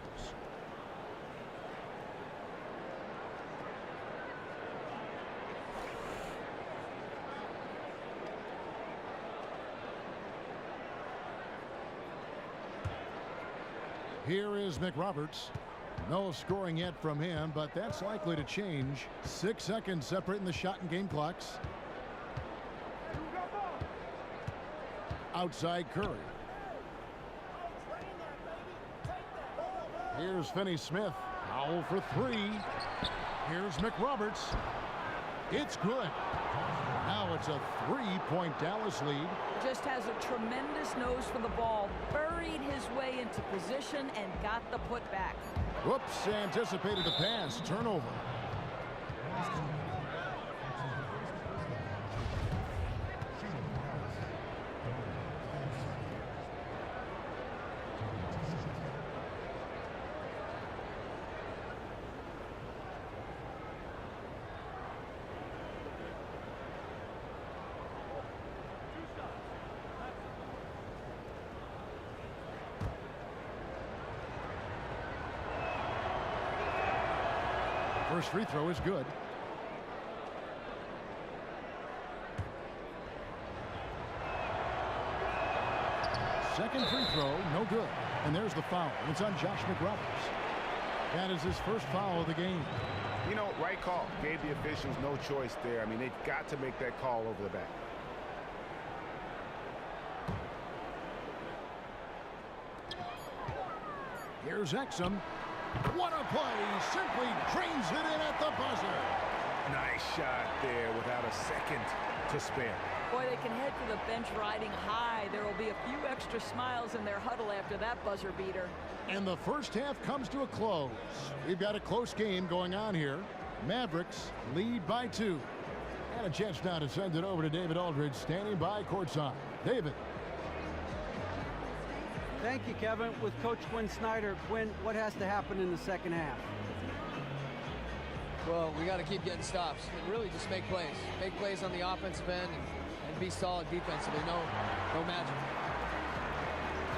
Here is McRoberts. No scoring yet from him, but that's likely to change. 6 seconds separating the shot and game clocks. Outside Curry. Here's Finney-Smith. Foul for 3. Here's McRoberts. It's good. Now it's a 3-point Dallas lead. Just has a tremendous nose for the ball. Buried his way into position and got the putback. Whoops, anticipated the pass. Turnover. First free throw is good. Second free throw, no good. And there's the foul. It's on Josh McRoberts. That is his first foul of the game. You know, right call. Gave the officials no choice there. I mean, they've got to make that call over the back. Here's Exum. What a play! Simply drains it in at the buzzer. Nice shot there without a second to spare. Boy, they can head for the bench riding high. There will be a few extra smiles in their huddle after that buzzer beater. And the first half comes to a close. We've got a close game going on here. Mavericks lead by 2. And a chance now to send it over to David Aldridge, standing by courtside. David. Thank you, Kevin. With Coach Quinn Snyder, Quinn, what has to happen in the second half? Well, we got to keep getting stops and really just make plays. Make plays on the offensive end and be solid defensively. No magic.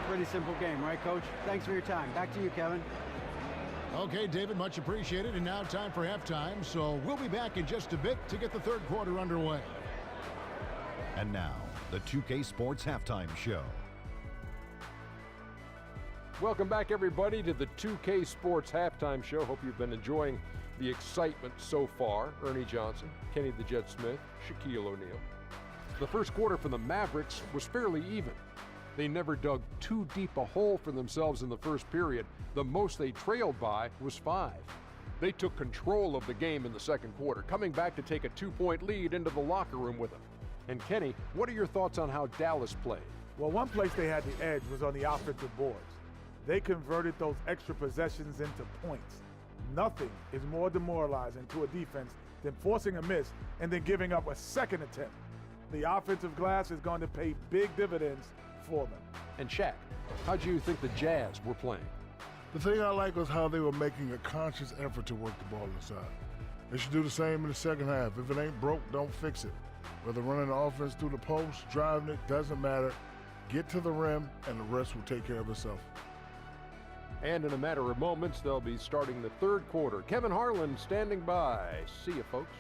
Pretty simple game, right, Coach? Thanks for your time. Back to you, Kevin. Okay, David, much appreciated. And now time for halftime. So we'll be back in just a bit to get the third quarter underway. And now, the 2K Sports Halftime Show. Welcome back, everybody, to the 2K Sports Halftime Show. Hope you've been enjoying the excitement so far. Ernie Johnson, Kenny the Jet Smith, Shaquille O'Neal. The first quarter for the Mavericks was fairly even. They never dug too deep a hole for themselves in the first period. The most they trailed by was 5. They took control of the game in the second quarter, coming back to take a 2-point lead into the locker room with them. And Kenny, what are your thoughts on how Dallas played? Well, one place they had the edge was on the offensive boards. They converted those extra possessions into points. Nothing is more demoralizing to a defense than forcing a miss and then giving up a second attempt. The offensive glass is going to pay big dividends for them. And Shaq, how do you think the Jazz were playing? The thing I like was how they were making a conscious effort to work the ball inside. They should do the same in the second half. If it ain't broke, don't fix it. Whether running the offense through the post, driving it, doesn't matter. Get to the rim, and the rest will take care of itself. And in a matter of moments, they'll be starting the third quarter. Kevin Harlan standing by. See you, folks.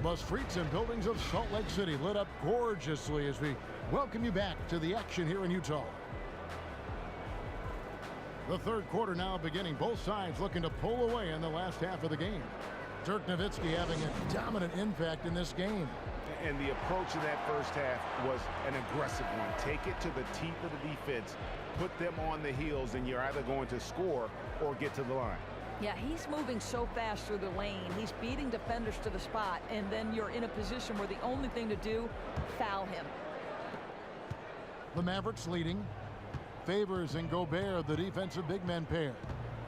The streets and buildings of Salt Lake City lit up gorgeously as we welcome you back to the action here in Utah. The third quarter now beginning. Both sides looking to pull away in the last half of the game. Dirk Nowitzki having a dominant impact in this game. And the approach in that first half was an aggressive one. Take it to the teeth of the defense, put them on the heels, and you're either going to score or get to the line. Yeah, he's moving so fast through the lane. He's beating defenders to the spot, and then you're in a position where the only thing to do, foul him. The Mavericks leading. Favors and Gobert, the defensive big men pair.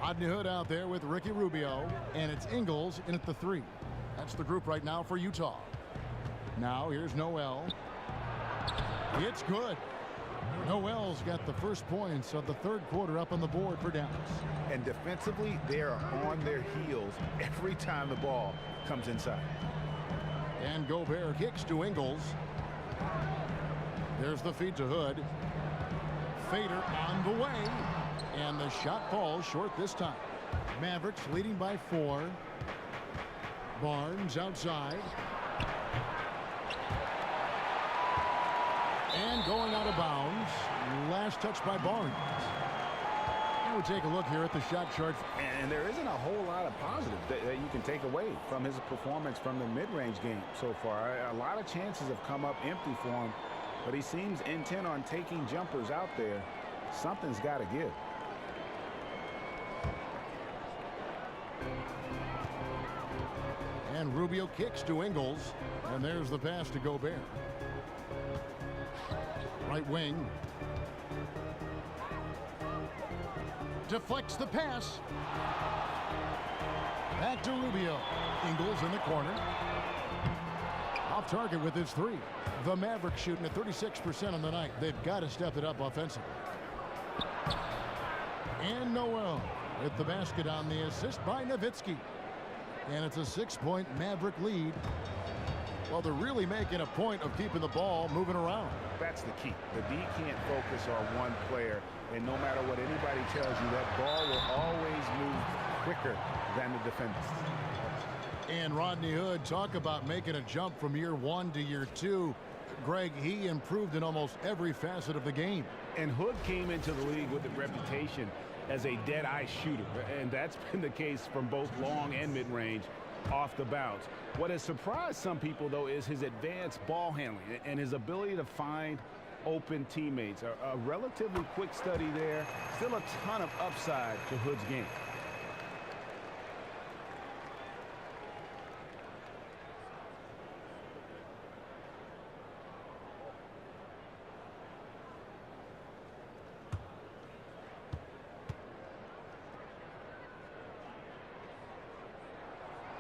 Rodney Hood out there with Ricky Rubio, and it's Ingles in at the 3. That's the group right now for Utah. Now here's Noel. It's good. Noel's got the first points of the third quarter up on the board for Dallas. And defensively, they are on their heels every time the ball comes inside. And Gobert kicks to Ingles. There's the feed to Hood. Fader on the way. And the shot falls short this time. Mavericks leading by 4. Barnes outside. And going out of bounds. Last touch by Barnes. And we take a look here at the shot chart. And there isn't a whole lot of positives that you can take away from his performance from the mid-range game so far. A lot of chances have come up empty for him, but he seems intent on taking jumpers out there. Something's got to give. And Rubio kicks to Ingles. And there's the pass to Gobert. Right wing. Deflects the pass. Back to Rubio. Ingles in the corner. Off target with his 3. The Mavericks shooting at 36% on the night. They've got to step it up offensively. And Noel with the basket on the assist by Nowitzki. And it's a 6-point Maverick lead. Well, they're really making a point of keeping the ball moving around. That's the key. The D can't focus on one player, and no matter what anybody tells you, that ball will always move quicker than the defenders. And Rodney Hood, talk about making a jump from year 1 to year 2. Greg, he improved in almost every facet of the game. And Hood came into the league with a reputation as a dead-eye shooter, and that's been the case from both long and mid-range off the bounce. What has surprised some people, though, is his advanced ball handling and his ability to find open teammates. A relatively quick study there. Still a ton of upside to Hood's game.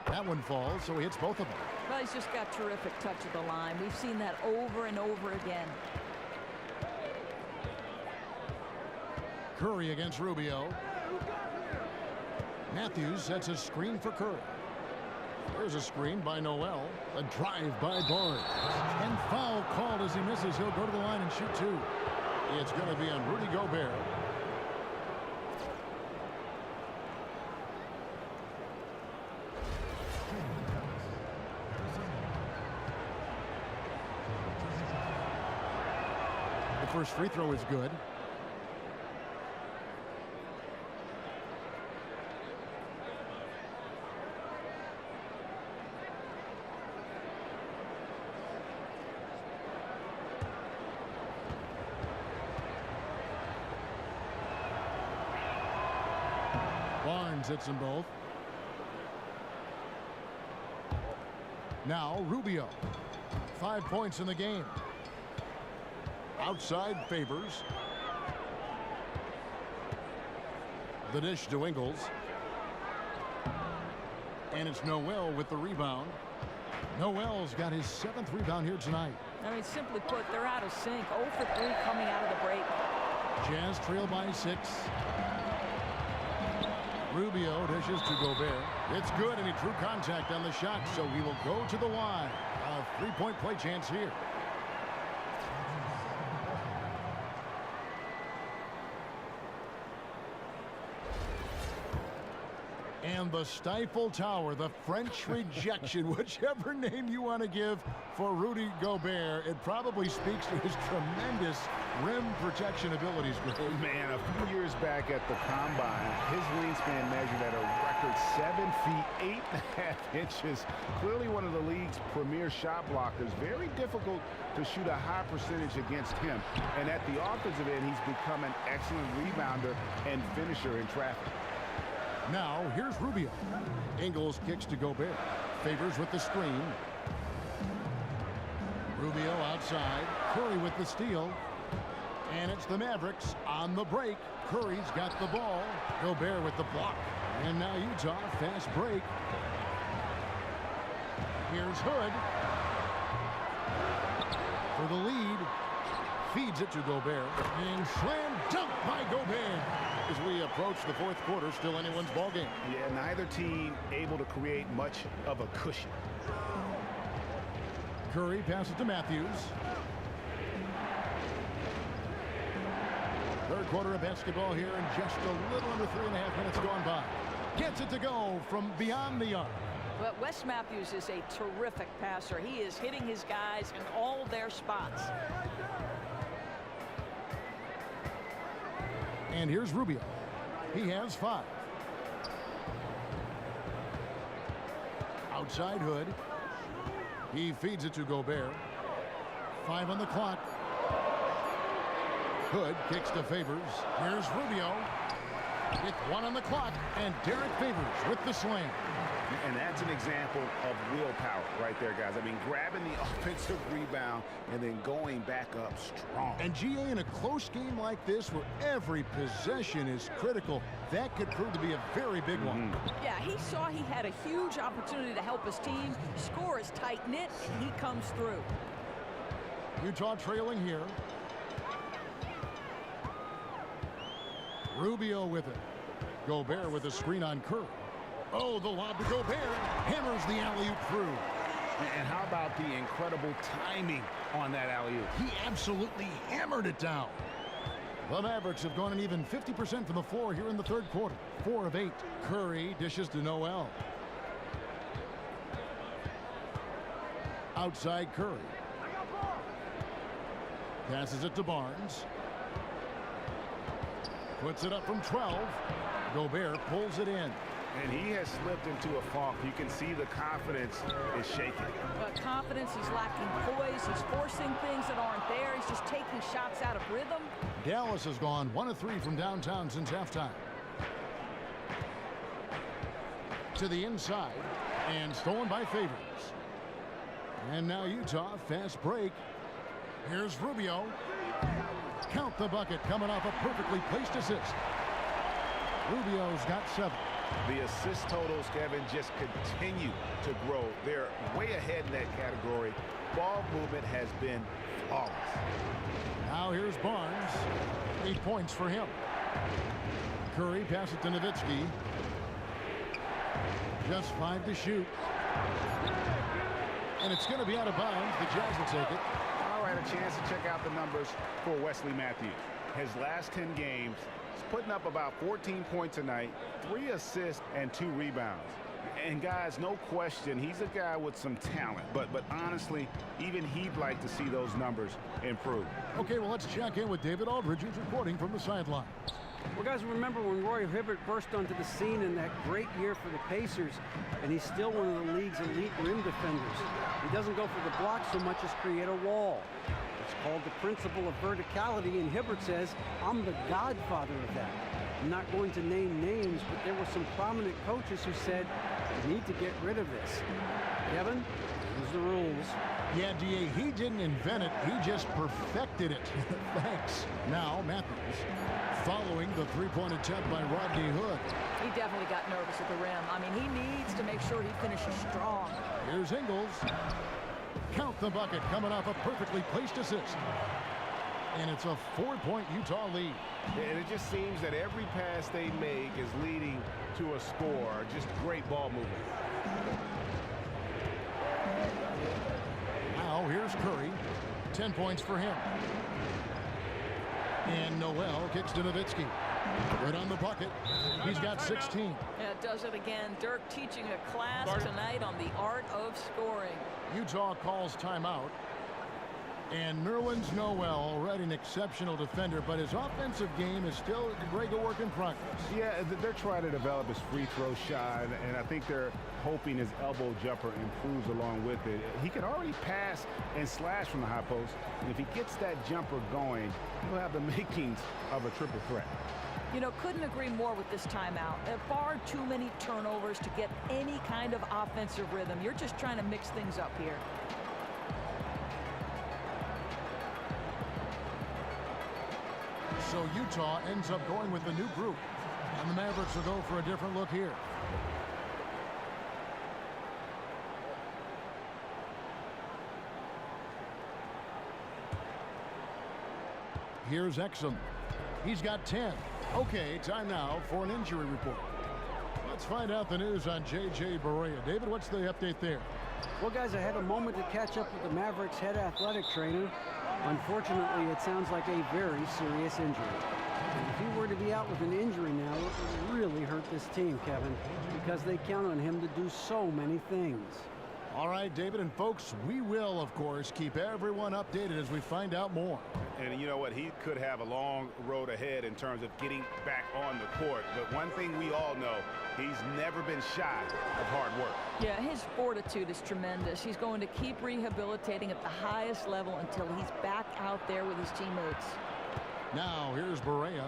That one falls, so he hits both of them. Well, he's just got terrific touch of the line. We've seen that over and over again. Curry against Rubio. Matthews sets a screen for Curry. There's a screen by Noel. A drive by Barnes. And foul called as he misses. He'll go to the line and shoot 2. It's going to be on Rudy Gobert. The first free throw is good. Barnes hits them both. Now Rubio. 5 points in the game. Outside Favors. The dish to Ingles. And it's Noel with the rebound. Noel's got his 7th rebound here tonight. I mean, simply put, they're out of sync. 0 for 3 coming out of the break. Jazz trail by 6. Rubio dishes to Gobert. It's good, and he drew contact on the shot, so he will go to the line. A 3-point play chance here. And the Stifle Tower, the French rejection, whichever name you want to give for Rudy Gobert, it probably speaks to his tremendous rim protection abilities. Man, a few years back at the Combine, his wingspan measured at a record 7 feet 8.5 inches. Clearly one of the league's premier shot blockers. Very difficult to shoot a high percentage against him. And at the offensive end, he's become an excellent rebounder and finisher in traffic. Now, here's Rubio. Ingles kicks to Gobert. Favors with the screen. Rubio outside. Curry with the steal. And it's the Mavericks on the break. Curry's got the ball. Gobert with the block. And now Utah, fast break. Here's Hood. For the lead. Feeds it to Gobert. And slam dunk by Gobert. As we approach the 4th quarter, still anyone's ball game. Yeah, neither team able to create much of a cushion. Curry passes to Matthews. 3rd quarter of basketball here, and just a little under 3.5 minutes gone by. Gets it to go from beyond the arc. But Wes Matthews is a terrific passer. He is hitting his guys in all their spots. And here's Rubio. He has 5. Outside Hood. He feeds it to Gobert. 5 on the clock. Hood kicks to Favors. Here's Rubio. With 1 on the clock. And Derek Favors with the slam. And that's an example of willpower right there, guys. I mean, grabbing the offensive rebound and then going back up strong. And GA, in a close game like this where every possession is critical, that could prove to be a very big one. Yeah, he saw he had a huge opportunity to help his team. Score is tight-knit, and he comes through. Utah trailing here. Rubio with it. Gobert with a screen on Curry. Oh, the lob to Gobert. Hammers the alley-oop through. And how about the incredible timing on that alley-oop? He absolutely hammered it down. The Mavericks have gone an even 50% from the floor here in the 3rd quarter. 4 of 8. Curry dishes to Noel. Outside Curry. Passes it to Barnes. Puts it up from 12. Gobert pulls it in. And he has slipped into a funk. You can see the confidence is shaking. But confidence, he's lacking poise. He's forcing things that aren't there. He's just taking shots out of rhythm. Dallas has gone 1 of 3 from downtown since halftime. To the inside. And stolen by Favors. And now Utah, fast break. Here's Rubio. Count the bucket coming off a perfectly placed assist. Rubio's got 7. The assist totals, Kevin, just continue to grow. They're way ahead in that category. Ball movement has been flawless. Now here's Barnes. 8 points for him. Curry passes it to Nowitzki. Just 5 to shoot. And it's going to be out of bounds. The Jazz will take it. All right, a chance to check out the numbers for Wesley Matthews. His last 10 games, he's putting up about 14 points a night, 3 assists, and 2 rebounds. And guys, no question, he's a guy with some talent. But honestly, even he'd like to see those numbers improve. Okay, well, let's check in with David Aldridge, who's reporting from the sideline. Well, guys, remember when Roy Hibbert burst onto the scene in that great year for the Pacers, and he's still one of the league's elite rim defenders. He doesn't go for the block so much as create a wall. It's called the principle of verticality, and Hibbert says, I'm the godfather of that. I'm not going to name names, but there were some prominent coaches who said, we need to get rid of this. Kevin, here's the rules. Yeah, DA, he didn't invent it. He just perfected it. Thanks. Now, Matthews, following the three-point attempt by Rodney Hood. He definitely got nervous at the rim. I mean, he needs to make sure he finishes strong. Here's Ingles. Count the bucket, coming off a perfectly placed assist. And it's a 4-point Utah lead. And it just seems that every pass they make is leading to a score. Just great ball movement. Now here's Curry. 10 points for him. And Noel kicks to Nowitzki. Right on the bucket. He's got 16. Yeah, does it again. Dirk teaching a class tonight on the art of scoring. Utah calls timeout. And Nerlens Noel, already an exceptional defender, but his offensive game is still a great work in progress. Yeah, they're trying to develop his free throw shot, and I think they're hoping his elbow jumper improves along with it. He can already pass and slash from the high post, and if he gets that jumper going, he'll have the makings of a triple threat. You know, couldn't agree more with this timeout. There are far too many turnovers to get any kind of offensive rhythm. You're just trying to mix things up here. So Utah ends up going with the new group. And the Mavericks will go for a different look here. Here's Exum. He's got 10. Okay, time now for an injury report. Let's find out the news on J.J. Barea. David, what's the update there? Well, guys, I had a moment to catch up with the Mavericks head athletic trainer. Unfortunately, it sounds like a very serious injury. And if he were to be out with an injury now, it would really hurt this team, Kevin, because they count on him to do so many things. All right, David, and folks, we will, of course, keep everyone updated as we find out more. And you know what? He could have a long road ahead in terms of getting back on the court. But one thing we all know, he's never been shy of hard work. Yeah, his fortitude is tremendous. He's going to keep rehabilitating at the highest level until he's back out there with his teammates. Now, here's Barea.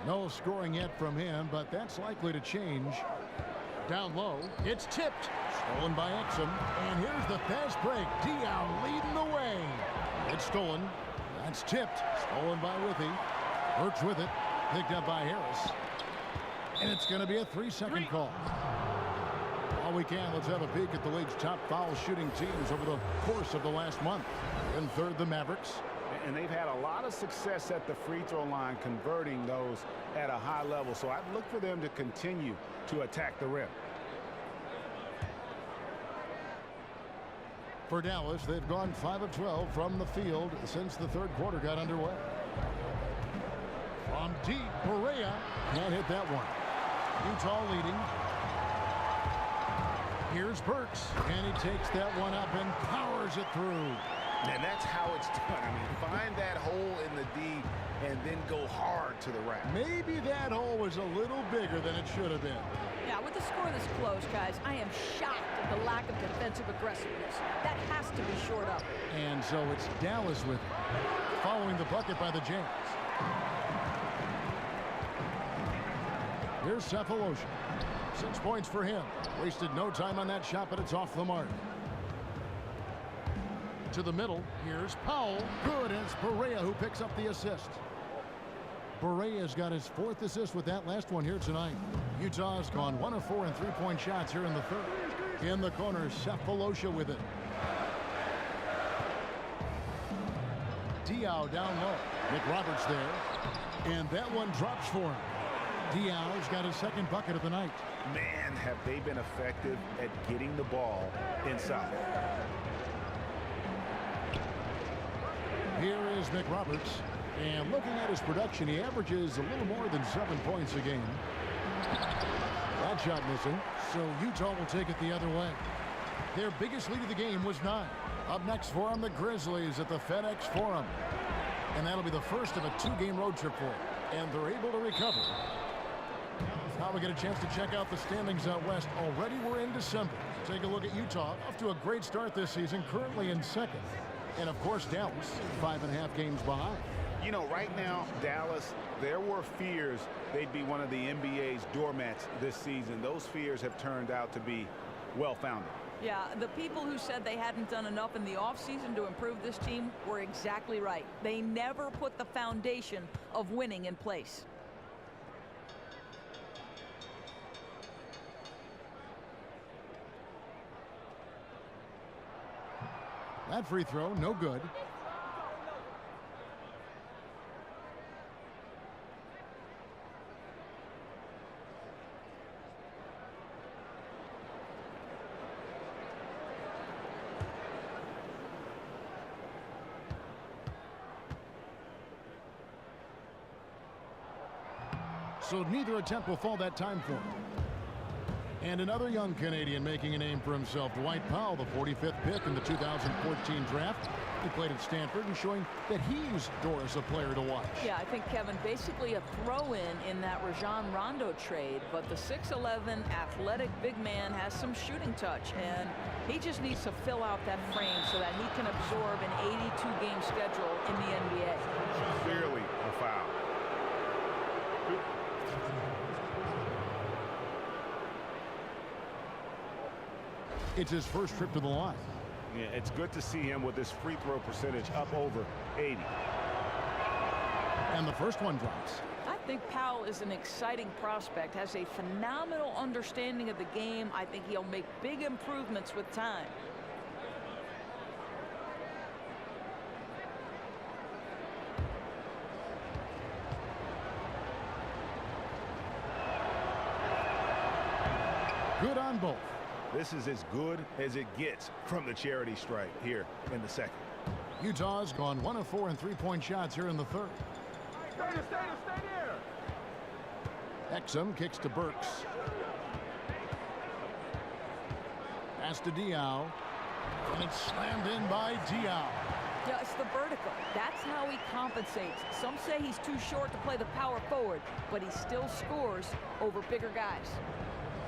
No scoring yet from him, but that's likely to change. Down low, it's tipped. Stolen by Exum. And here's the fast break. Dion leading the way. It's stolen. That's tipped. Stolen by Withy. Hurts with it. Picked up by Harris. And it's going to be a 3-second call. While we can, let's have a peek at the league's top foul shooting teams over the course of the last month. In third, the Mavericks. And they've had a lot of success at the free throw line, converting those at a high level. So I'd look for them to continue to attack the rim. For Dallas, they've gone 5 of 12 from the field since the third quarter got underway. From deep, Barea can't hit that one. Utah leading. Here's Burks, and he takes that one up and powers it through. And that's how it's done. I mean, find that hole in the D and then go hard to the rack. Maybe that hole was a little bigger than it should have been. Yeah, with the score this close, guys, I am shocked at the lack of defensive aggressiveness. That has to be shored up. And so it's Dallas with it, following the bucket by the Jazz. Here's Cephalosha. 6 points for him. Wasted no time on that shot, but it's off the mark. To the middle, here's Powell. Good, and it's Barea who picks up the assist. Barea's got his 4th assist with that last one here tonight. Utah's gone 1 of 4 in 3-point shots here in the third. In the corner, Cephalosha with it. Diaw down low. Nick Roberts there. And that one drops for him. Diaw's got his second bucket of the night. Man, have they been effective at getting the ball inside. Here is McRoberts. And looking at his production, he averages a little more than 7 points a game. That shot missing. So Utah will take it the other way. Their biggest lead of the game was 9. Up next for them, the Grizzlies at the FedEx Forum. And that'll be the first of a 2-game road trip for them. And they're able to recover. Now we get a chance to check out the standings out west. Already we're in December. Take a look at Utah. Off to a great start this season, currently in second. And of course, Dallas, 5.5 games behind. You know, right now, Dallas, there were fears they'd be one of the NBA's doormats this season. Those fears have turned out to be well-founded. Yeah, the people who said they hadn't done enough in the offseason to improve this team were exactly right. They never put the foundation of winning in place. That free throw, no good. So neither attempt will fall that time for him. And another young Canadian making a name for himself, Dwight Powell, the 45th pick in the 2014 draft. He played at Stanford and showing that he's, Doris, a player to watch. Yeah, I think, Kevin, basically a throw-in in that Rajon Rondo trade, but the 6'11" athletic big man has some shooting touch, and he just needs to fill out that frame so that he can absorb an 82-game schedule in the NBA. Clearly a foul. It's his first trip to the line. Yeah, it's good to see him with his free throw percentage up over 80. And the first one drops. I think Powell is an exciting prospect, has a phenomenal understanding of the game. I think he'll make big improvements with time. Good on both. This is as good as it gets from the charity stripe here in the second. Utah's gone 1 of 4 in three-point shots here in the third. Stay there. Exum kicks to Burks. Pass to Diaw. And it's slammed in by Diaw. Yeah, it's the vertical. That's how he compensates. Some say he's too short to play the power forward, but he still scores over bigger guys.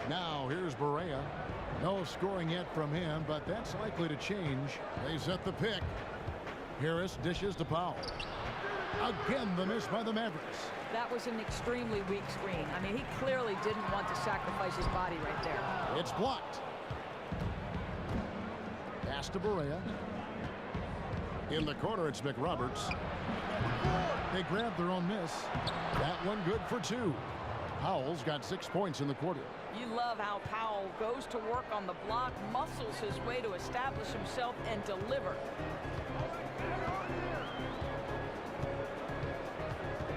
Now here's Barea. No scoring yet from him, but that's likely to change. They set the pick. Harris dishes to Powell. Again, the miss by the Mavericks. That was an extremely weak screen. I mean, he clearly didn't want to sacrifice his body right there. It's blocked. Pass to Barea. In the corner, it's McRoberts. They grabbed their own miss. That one good for 2. Powell's got 6 points in the quarter. You love how Powell goes to work on the block, muscles his way to establish himself and deliver.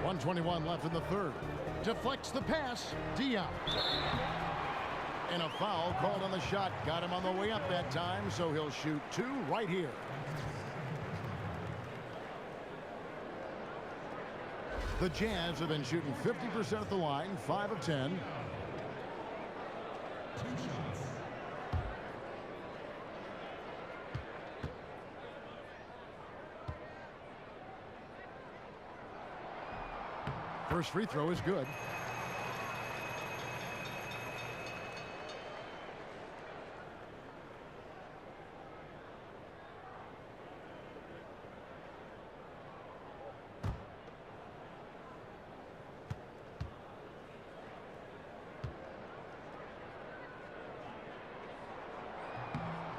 1:21 left in the third. Deflects the pass. Diaw. And a foul called on the shot. Got him on the way up that time, so he'll shoot 2 right here. The Jazz have been shooting 50% at the line, 5 of 10. First free throw is good.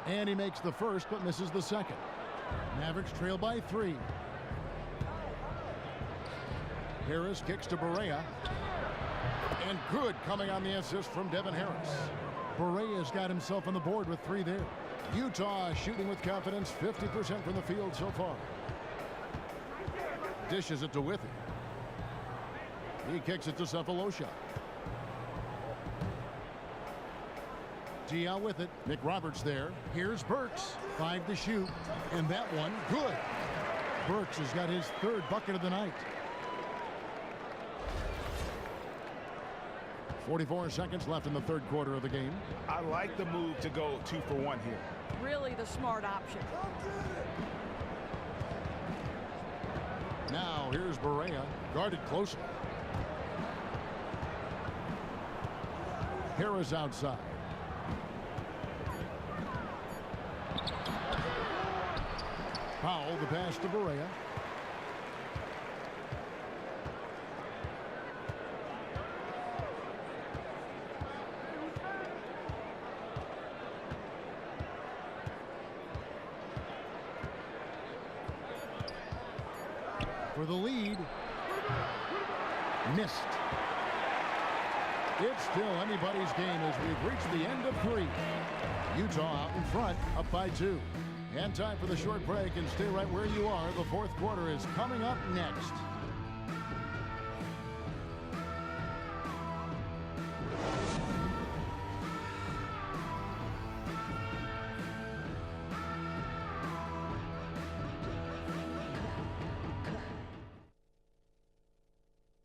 And he makes the first, but misses the second. Mavericks trail by 3. Harris kicks to Barea. And good coming on the assist from Devin Harris. Barea's got himself on the board with 3 there. Utah shooting with confidence, 50% from the field so far. Dishes it to Withy. He kicks it to Cephalosha. Gia with it. Nick Roberts there. Here's Burks. 5 to shoot. And that one, good. Burks has got his 3rd bucket of the night. 44 seconds left in the 3rd quarter of the game. I like the move to go 2 for 1 here. Really the smart option. Now here's Barea, guarded closely. Harris outside. Powell, the pass to Barea. For the lead. Missed. It's still anybody's game as we've reached the end of 3. Utah out in front, up by 2. And time for the short break, and stay right where you are. The 4th quarter is coming up next.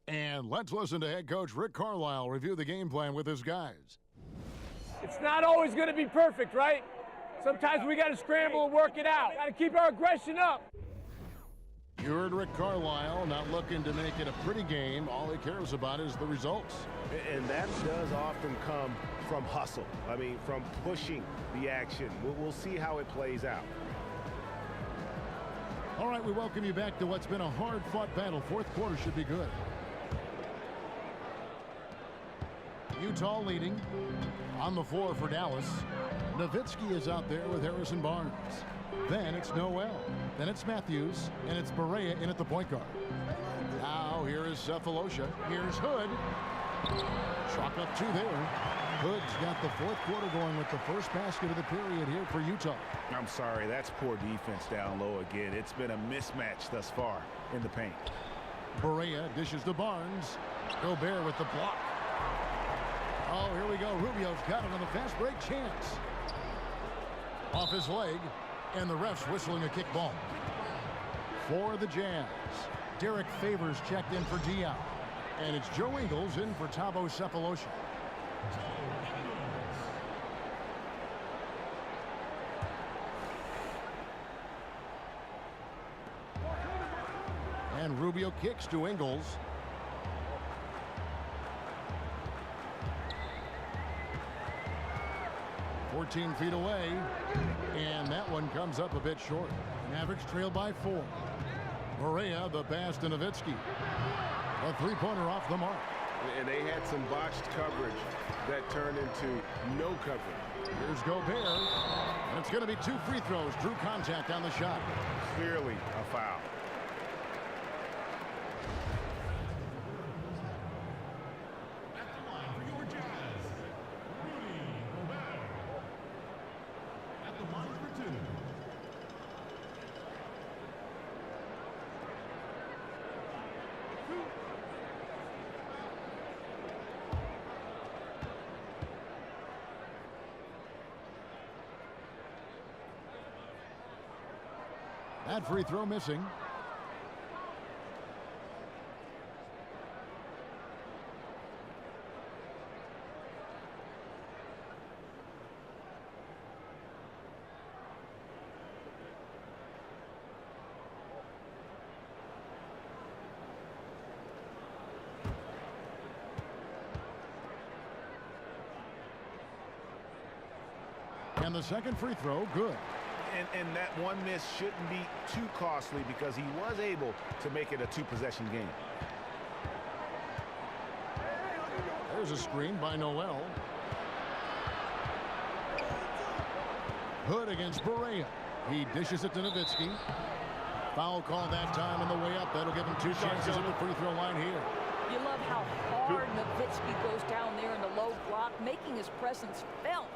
And let's listen to head coach Rick Carlisle review the game plan with his guys. It's not always going to be perfect, right? Sometimes we got to scramble and work it out. Got to keep our aggression up. You heard Rick Carlisle, not looking to make it a pretty game. All he cares about is the results. And that does often come from hustle. I mean, from pushing the action. We'll see how it plays out. All right, we welcome you back to what's been a hard-fought battle. 4th quarter should be good. Utah leading on the floor for Dallas. Nowitzki is out there with Harrison Barnes. Then it's Noel. Then it's Matthews. And it's Barea in at the point guard. Now here is Cephalosha. Here's Hood. Chalk up 2 there. Hood's got the 4th quarter going with the first basket of the period here for Utah. I'm sorry, that's poor defense down low again. It's been a mismatch thus far in the paint. Barea dishes to Barnes. Gobert with the block. Oh, here we go. Rubio's got it on the fast break chance. Off his leg, and the ref's whistling a kick ball. For the Jazz, Derek Favors checked in for Diop. And it's Joe Ingles in for Thabo Cephalosha. And Rubio kicks to Ingles. "14 feet away, and that one comes up a bit short. Mavericks trail by 4. Barea, the pass to Nowitzki. A 3-pointer off the mark. And they had some botched coverage that turned into no coverage. Here's Gobert, and it's going to be 2 free throws. Drew contact on the shot. Clearly a foul. That free throw missing. And the second free throw, good. And that one miss shouldn't be too costly because he was able to make it a 2-possession game. There's a screen by Noel. Hood against Barea. He dishes it to Nowitzki. Foul call that time on the way up. That'll give him 2 chances at the free throw line here. You love how hard Nowitzki goes down there in the low block, making his presence felt.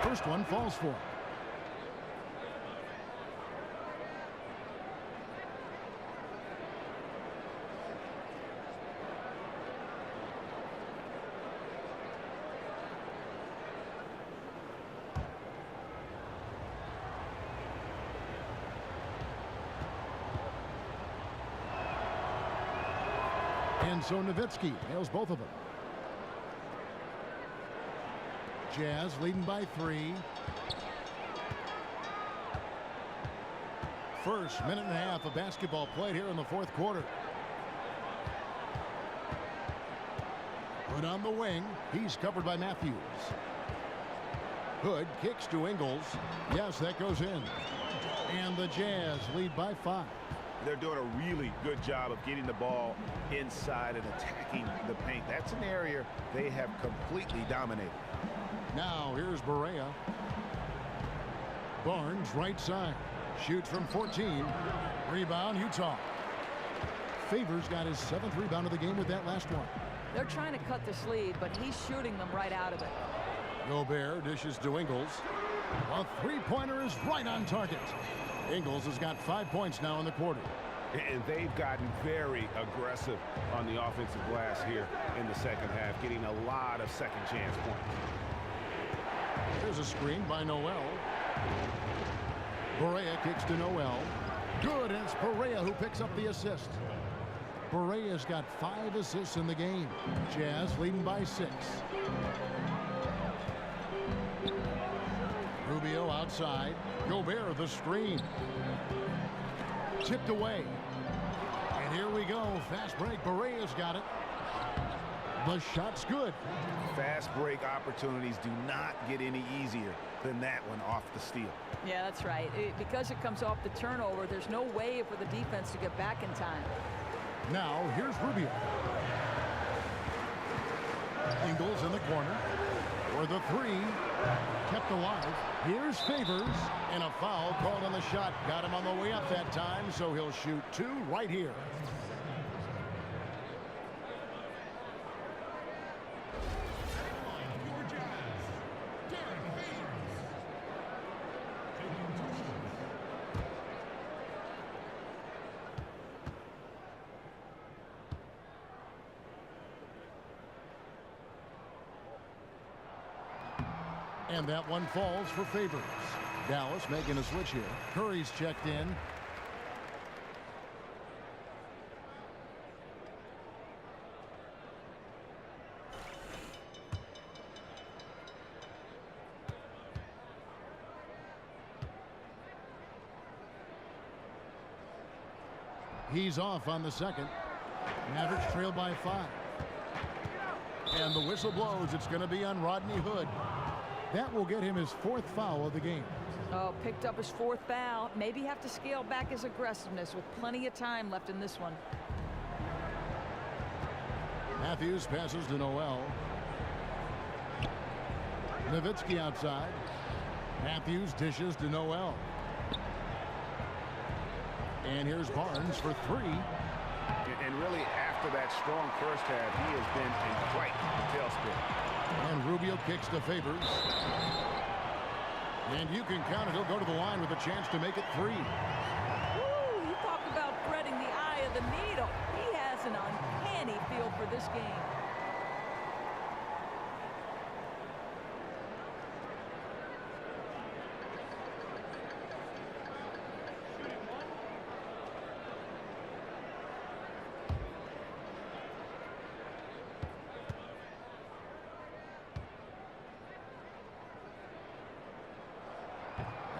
First one falls for him. And so Nowitzki nails both of them. Jazz leading by 3. First minute and a half of basketball played here in the fourth quarter. Hood on the wing. He's covered by Matthews. Hood kicks to Ingles. Yes, that goes in. And the Jazz lead by 5. They're doing a really good job of getting the ball inside and attacking the paint. That's an area they have completely dominated. Now here's Barea. Barnes right side. Shoots from 14. Rebound Utah. Favors got his 7th rebound of the game with that last one. They're trying to cut this lead, but he's shooting them right out of it. Gobert dishes to Ingles. A three-pointer is right on target. Ingles has got 5 points now in the quarter. And they've gotten very aggressive on the offensive glass here in the second half, getting a lot of second chance points. There's a screen by Noel. Barea kicks to Noel. Good, and it's Barea who picks up the assist. Barea's got 5 assists in the game. Jazz leading by 6. Rubio outside. Gobert the screen. Tipped away. And here we go. Fast break. Barea's got it. The shot's good. Fast break opportunities do not get any easier than that one off the steal. Yeah, that's right. Because it comes off the turnover, there's no way for the defense to get back in time. Now here's Rubio. Ingles in the corner. For the 3. Kept alive. Here's Favors. And a foul called on the shot. Got him on the way up that time, so he'll shoot 2 right here. And that one falls for Favors. Dallas making a switch here. Curry's checked in. He's off on the second. Mavericks trail by 5. And the whistle blows. It's going to be on Rodney Hood. That will get him his 4th foul of the game. Oh, picked up his 4th foul. Maybe have to scale back his aggressiveness with plenty of time left in this one. Matthews passes to Noel. Nowitzki outside. Matthews dishes to Noel. And here's Barnes for 3. And really, after that strong first half, he has been in quite the tailspin. And Rubio kicks to Favors. And you can count it. He'll go to the line with a chance to make it 3. Woo! You talk about threading the eye of the needle. He has an uncanny feel for this game.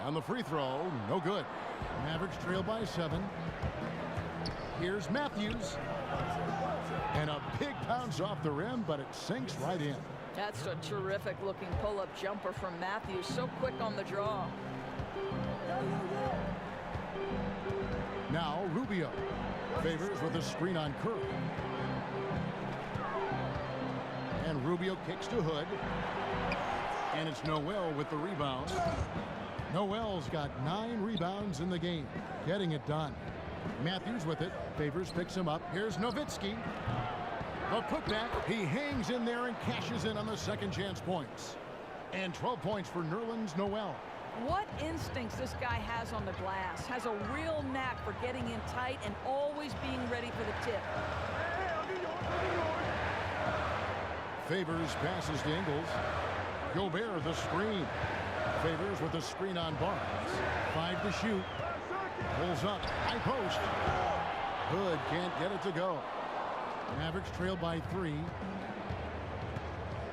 On the free throw, no good. Mavericks trail by 7. Here's Matthews. And a big bounce off the rim, but it sinks right in. That's a terrific looking pull-up jumper from Matthews. So quick on the draw. Now Rubio. Favors with a screen on Curry. And Rubio kicks to Hood. And it's Noel with the rebound. Noel's got 9 rebounds in the game, getting it done. Matthews with it. Favors picks him up. Here's Nowitzki. The putback. He hangs in there and cashes in on the second chance points. And 12 points for Nerlens Noel. What instincts this guy has on the glass. Has a real knack for getting in tight and always being ready for the tip. Favors passes to Ingles. Gobert the screen. Favors with the screen on Barnes. 5 to shoot. Pulls up. High post. Hood can't get it to go. Mavericks trail by 3.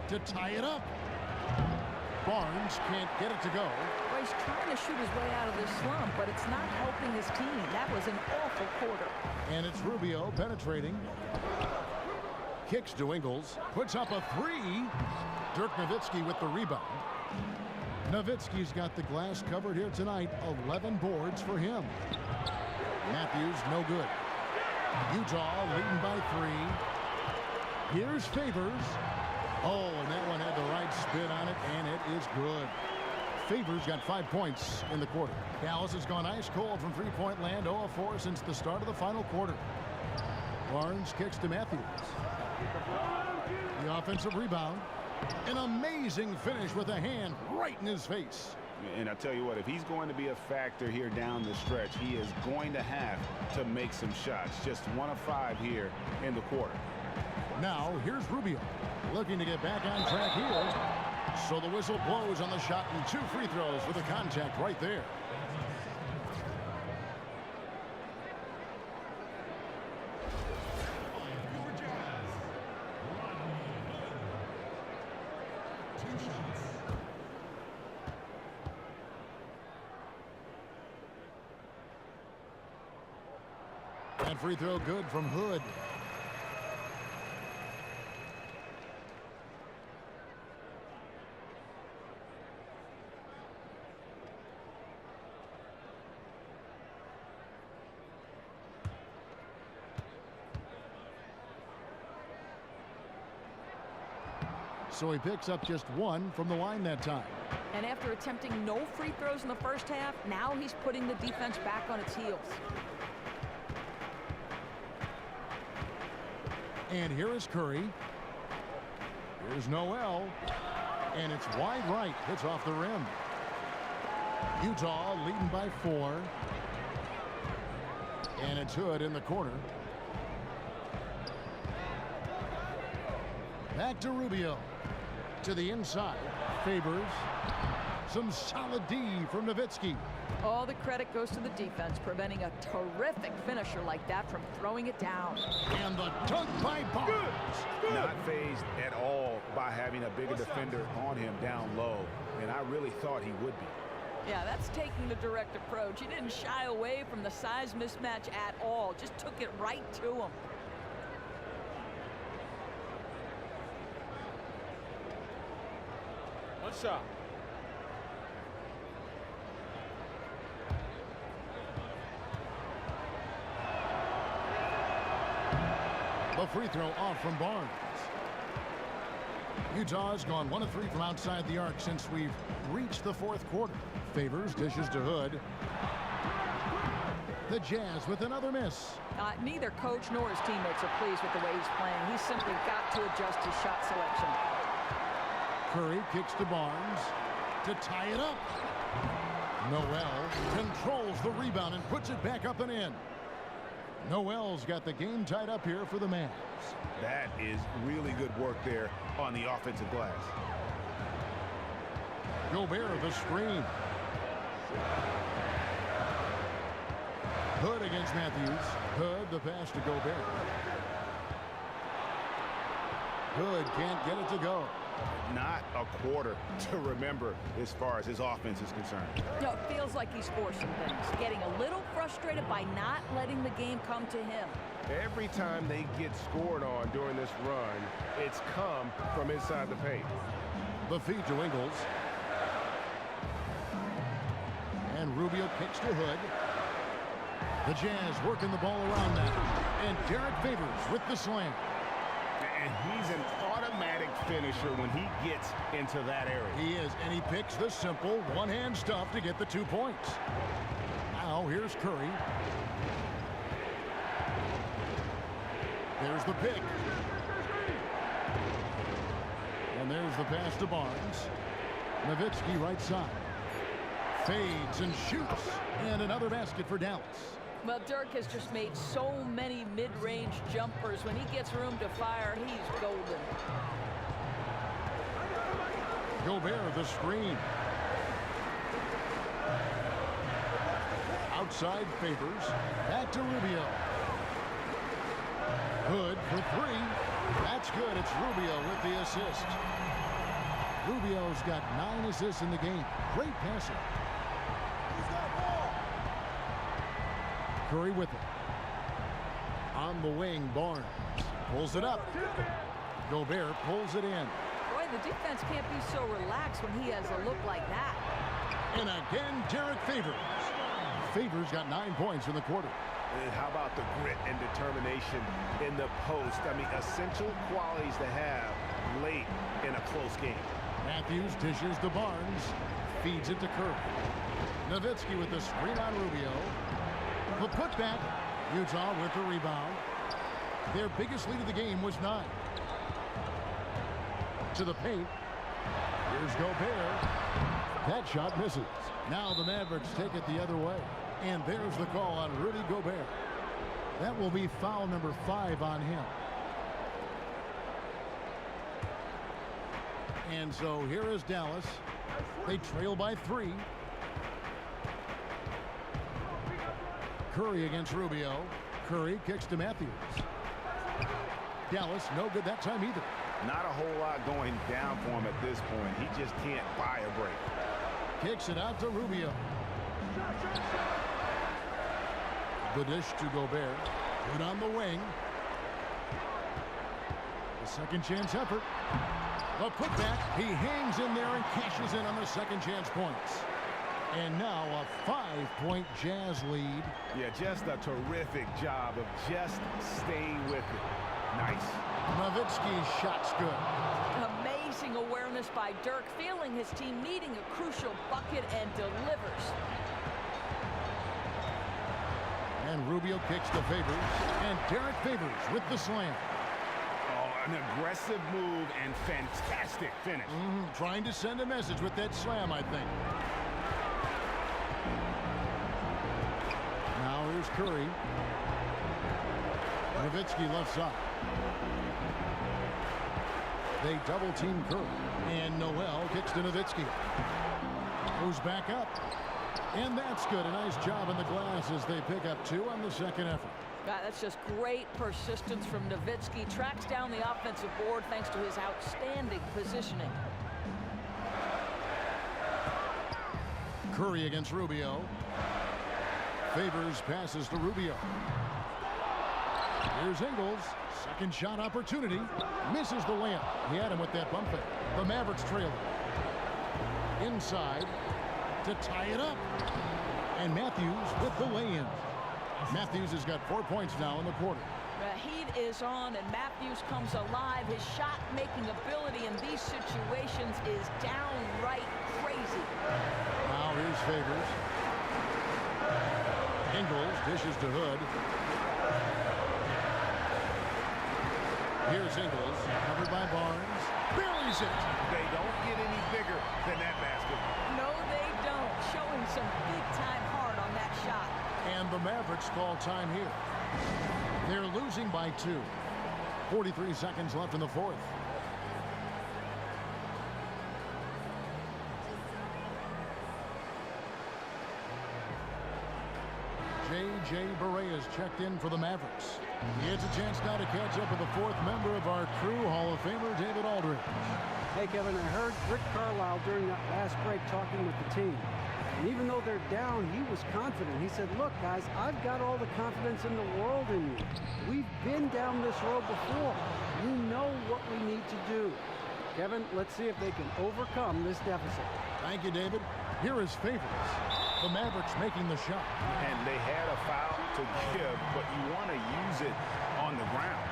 To tie it up. Barnes can't get it to go. Well, he's trying to shoot his way out of this slump, but it's not helping his team. That was an awful quarter. And it's Rubio penetrating. Kicks to Ingles. Puts up a 3. Dirk Nowitzki with the rebound. Nowitzki's got the glass covered here tonight. 11 boards for him. Matthews, no good. Utah leading by 3. Here's Favors. Oh, and that one had the right spin on it, and it is good. Favors got 5 points in the quarter. Dallas has gone ice cold from three-point land, 0 of 4 since the start of the final quarter. Barnes kicks to Matthews. The offensive rebound. An amazing finish with a hand right in his face. And I tell you what, if he's going to be a factor here down the stretch, he is going to have to make some shots. Just 1 of 5 here in the quarter. Now, here's Rubio, looking to get back on track here. So the whistle blows on the shot and 2 free throws with the contact right there. And free throw good from Hood. So he picks up just 1 from the line that time. And after attempting no free throws in the first half, now he's putting the defense back on its heels. And here is Curry. Here's Noel. And it's wide right. Hits off the rim. Utah leading by 4. And it's Hood in the corner. Back to Rubio. To the inside. Favors. Some solid D from Nowitzki. All the credit goes to the defense, preventing a terrific finisher like that from throwing it down. And the dunk by Barnes. Not fazed at all by having a bigger defender on him down low. And I really thought he would be. Yeah, that's taking the direct approach. He didn't shy away from the size mismatch at all. Just took it right to him. One shot. The free throw off from Barnes. Utah has gone 1 of 3 from outside the arc since we've reached the 4th quarter. Favors dishes to Hood. The Jazz with another miss. Neither coach nor his teammates are pleased with the way he's playing. He's simply got to adjust his shot selection. Curry kicks to Barnes to tie it up. Noel controls the rebound and puts it back up and in. Noel's got the game tied up here for the Mavs. That is really good work there on the offensive glass. Gobert the screen. Hood against Matthews. Hood the pass to Gobert. Hood can't get it to go. Not a quarter to remember as far as his offense is concerned. No, it feels like he's forcing things, getting a little frustrated by not letting the game come to him. Every time they get scored on during this run, it's come from inside the paint. The feed to Ingles. And Rubio kicks to Hood. The Jazz working the ball around now. And Derek Favors with the slam. And he's an automatic finisher when he gets into that area. He is, and he picks the simple one-hand stuff to get the 2 points. Now here's Curry. There's the pick. And there's the pass to Barnes. Nowitzki right side. Fades and shoots. And another basket for Dallas. Well, Dirk has just made so many mid-range jumpers. When he gets room to fire, he's golden. Gobert the screen. Outside Favors. Back to Rubio. Hood for three. That's good. It's Rubio with the assist. Rubio's got 9 assists in the game. Great passer. Curry with it. On the wing, Barnes pulls it up. Gobert pulls it in. Boy, the defense can't be so relaxed when he has a look like that. And again, Derek Favors. Favors got 9 points in the quarter. And how about the grit and determination in the post? I mean, essential qualities to have late in a close game. Matthews dishes to Barnes. Feeds it to Curry. Nowitzki with the screen on Rubio. The putback. Utah with the rebound. Their biggest lead of the game was 9. To the paint. Here's Gobert. That shot misses. Now the Mavericks take it the other way. And there's the call on Rudy Gobert. That will be foul number 5 on him. And so here is Dallas. They trail by 3. Curry against Rubio. Curry kicks to Matthews. Dallas no good that time either. Not a whole lot going down for him at this point. He just can't buy a break. Kicks it out to Rubio. The dish to Gobert. Good on the wing. The second chance effort. The putback. He hangs in there and cashes in on the second chance points. And now a 5-point Jazz lead. Yeah, just a terrific job of just staying with it. Nice. Nowitzki's shot's good. Amazing awareness by Dirk, feeling his team needing a crucial bucket and delivers. And Rubio kicks to Favors. And Derek Favors with the slam. Oh, an aggressive move and fantastic finish. Trying to send a message with that slam, I think. Now here's Curry. Nowitzki left side. They double team Curry. And Noel kicks to Nowitzki. Moves back up. And that's good. A nice job in the glass as they pick up 2 on the second effort. That's just great persistence from Nowitzki. Tracks down the offensive board thanks to his outstanding positioning. Curry against Rubio. Favors passes to Rubio. Here's Ingles. Second shot opportunity. Misses the layup. He had him with that bump fake. The Mavericks trail it. Inside to tie it up. And Matthews with the lay-in. Matthews has got 4 points now in the quarter. The heat is on and Matthews comes alive. His shot-making ability in these situations is downright crazy. Now here's Favors. Ingles dishes to Hood. Here's Ingles, covered by Barnes. Buries it. They don't get any bigger than that basket. No, they don't. Showing some big-time heart on that shot. And the Mavericks call time here. They're losing by 2. 43 seconds left in the fourth. J.J. Barea checked in for the Mavericks. He has a chance now to catch up with the 4th member of our crew, Hall of Famer David Aldridge. Hey, Kevin, I heard Rick Carlisle during that last break talking with the team. And even though they're down, he was confident. He said, look, guys, I've got all the confidence in the world in you. We've been down this road before. You know what we need to do. Kevin, let's see if they can overcome this deficit. Thank you, David. Here is Favors. The Mavericks making the shot. And they had a foul to give, but you want to use it on the ground.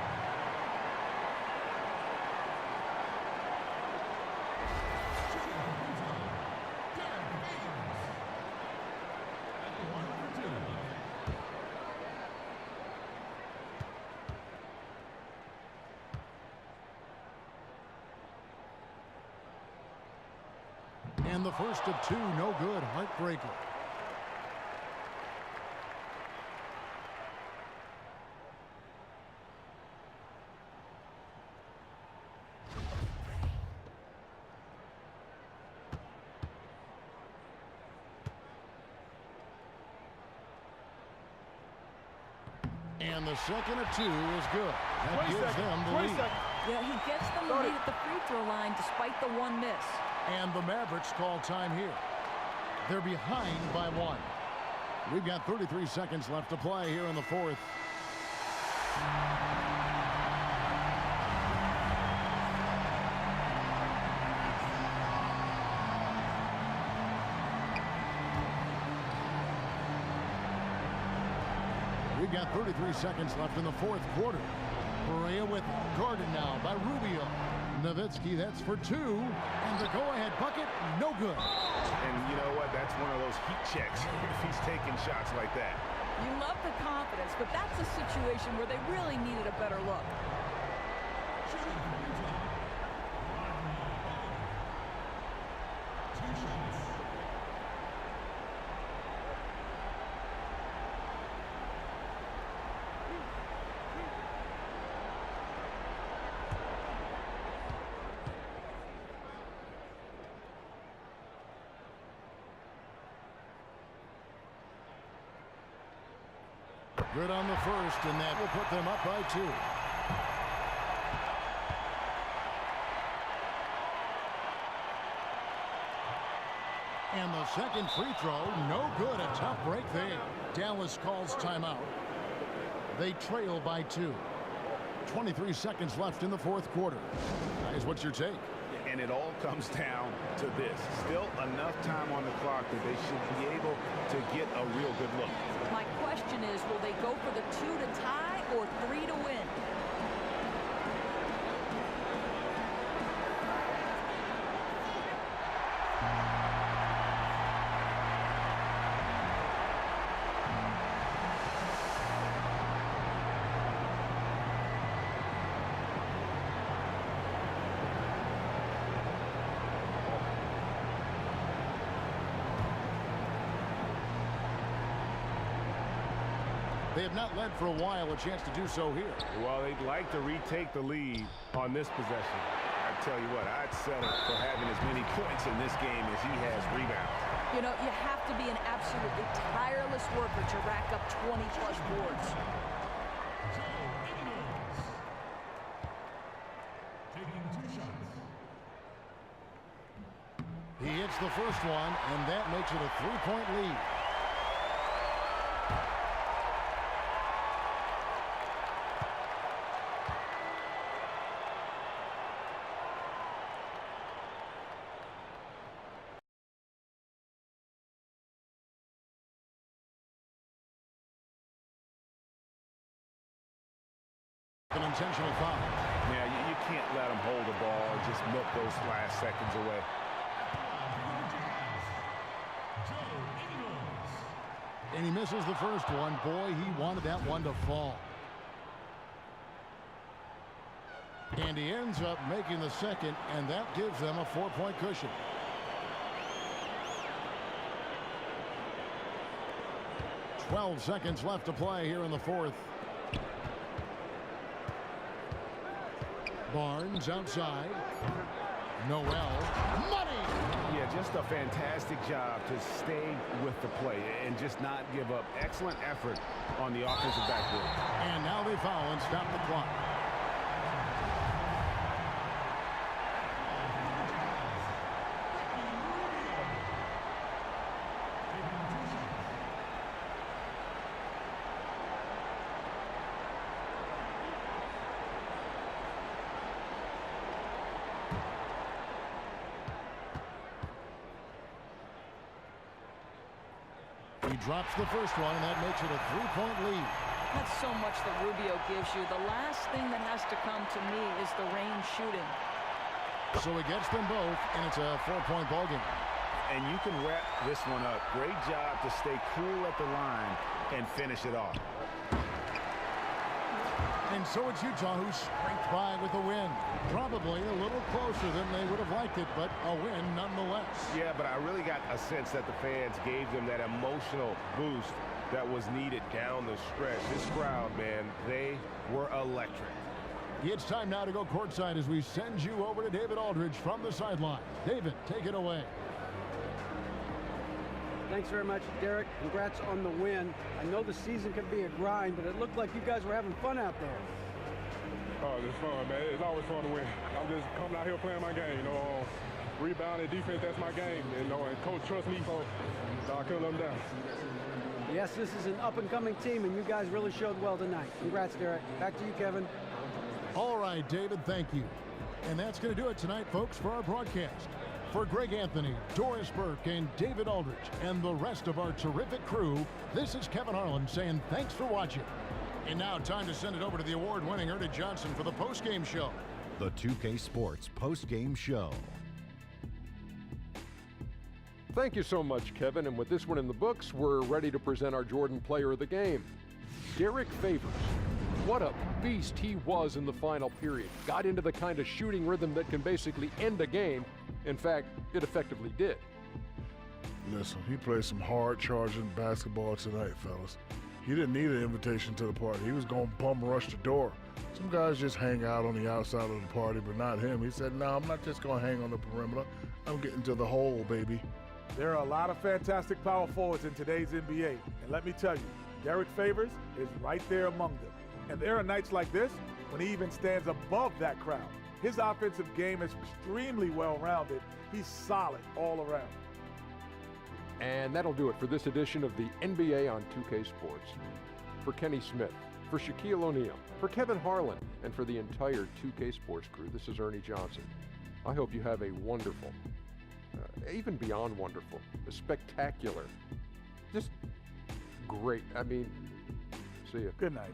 And the first of two, no good. Heartbreaker. And the second of two is good. That gives them the lead. Yeah, he gets them the lead at the free throw line despite the one miss. And the Mavericks call time here. They're behind by 1. We've got 33 seconds left to play here in the fourth. We've got 33 seconds left in the fourth quarter. Perea with it. Guarded now by Rubio. Nowitzki, that's for 2. And the go-ahead bucket, no good. And you know what? That's one of those heat checks if he's taking shots like that. You love the confidence, but that's a situation where they really needed a better look. Good on the first, and that will put them up by 2. And the second free throw, no good. A tough break there. Dallas calls timeout. They trail by 2. 23 seconds left in the fourth quarter. Guys, what's your take? And it all comes down to this. Still enough time on the clock that they should be able to get a real good look. My question is, will they go for the 2 to tie or 3 to win? They have not led for a while. A chance to do so here. Well, they'd like to retake the lead on this possession. I tell you what, I'd settle for having as many points in this game as he has rebounds. You know, you have to be an absolutely tireless worker to rack up 20-plus boards. He hits the first one, and that makes it a 3-point lead. An intentional foul. Yeah, you can't let them hold the ball and just milk those last seconds away. And he misses the first one. Boy, he wanted that one to fall. And he ends up making the second, and that gives them a 4-point cushion. "12 seconds left to play here in the fourth. Barnes outside. Noel. Money! Yeah, just a fantastic job to stay with the play and just not give up. Excellent effort on the offensive backboard. And now they foul and stop the clock. He drops the first one, and that makes it a 3-point lead. That's so much that Rubio gives you. The last thing that has to come to me is the range shooting. So he gets them both, and it's a 4-point ballgame. And you can wrap this one up. Great job to stay cool at the line and finish it off. And so it's Utah who scraped by with a win. Probably a little closer than they would have liked it, but a win nonetheless. Yeah, but I really got a sense that the fans gave them that emotional boost that was needed down the stretch. This crowd, man, they were electric. It's time now to go courtside as we send you over to David Aldridge from the sideline. David, take it away. Thanks very much, Derek. Congrats on the win. I know the season can be a grind, but it looked like you guys were having fun out there. Oh, it's fun, man. It's always fun to win. I'm just coming out here playing my game. Rebound and defense, that's my game. And coach trusts me, so I couldn't let him down. Yes, this is an up-and-coming team, and you guys really showed well tonight. Congrats, Derek. Back to you, Kevin. All right, David, thank you. And that's going to do it tonight, folks, for our broadcast. For Greg Anthony, Doris Burke, and David Aldridge, and the rest of our terrific crew, this is Kevin Harlan saying thanks for watching. And now, time to send it over to the award-winning Ernie Johnson for the post-game show. The 2K Sports post-game show. Thank you so much, Kevin. And with this one in the books, we're ready to present our Jordan Player of the Game, Derek Favors. What a beast he was in the final period. Got into the kind of shooting rhythm that can basically end a game. In fact, it effectively did. Listen, he played some hard-charging basketball tonight, fellas. He didn't need an invitation to the party. He was going to bum rush the door. Some guys just hang out on the outside of the party, but not him. He said, no, I'm not just going to hang on the perimeter. I'm getting to the hole, baby. There are a lot of fantastic power forwards in today's NBA. And let me tell you, Derek Favors is right there among them. And there are nights like this when he even stands above that crowd. His offensive game is extremely well-rounded. He's solid all around. And that'll do it for this edition of the NBA on 2K Sports. For Kenny Smith, for Shaquille O'Neal, for Kevin Harlan, and for the entire 2K Sports crew, this is Ernie Johnson. I hope you have a wonderful, even beyond wonderful, a spectacular, just great. See you. Good night.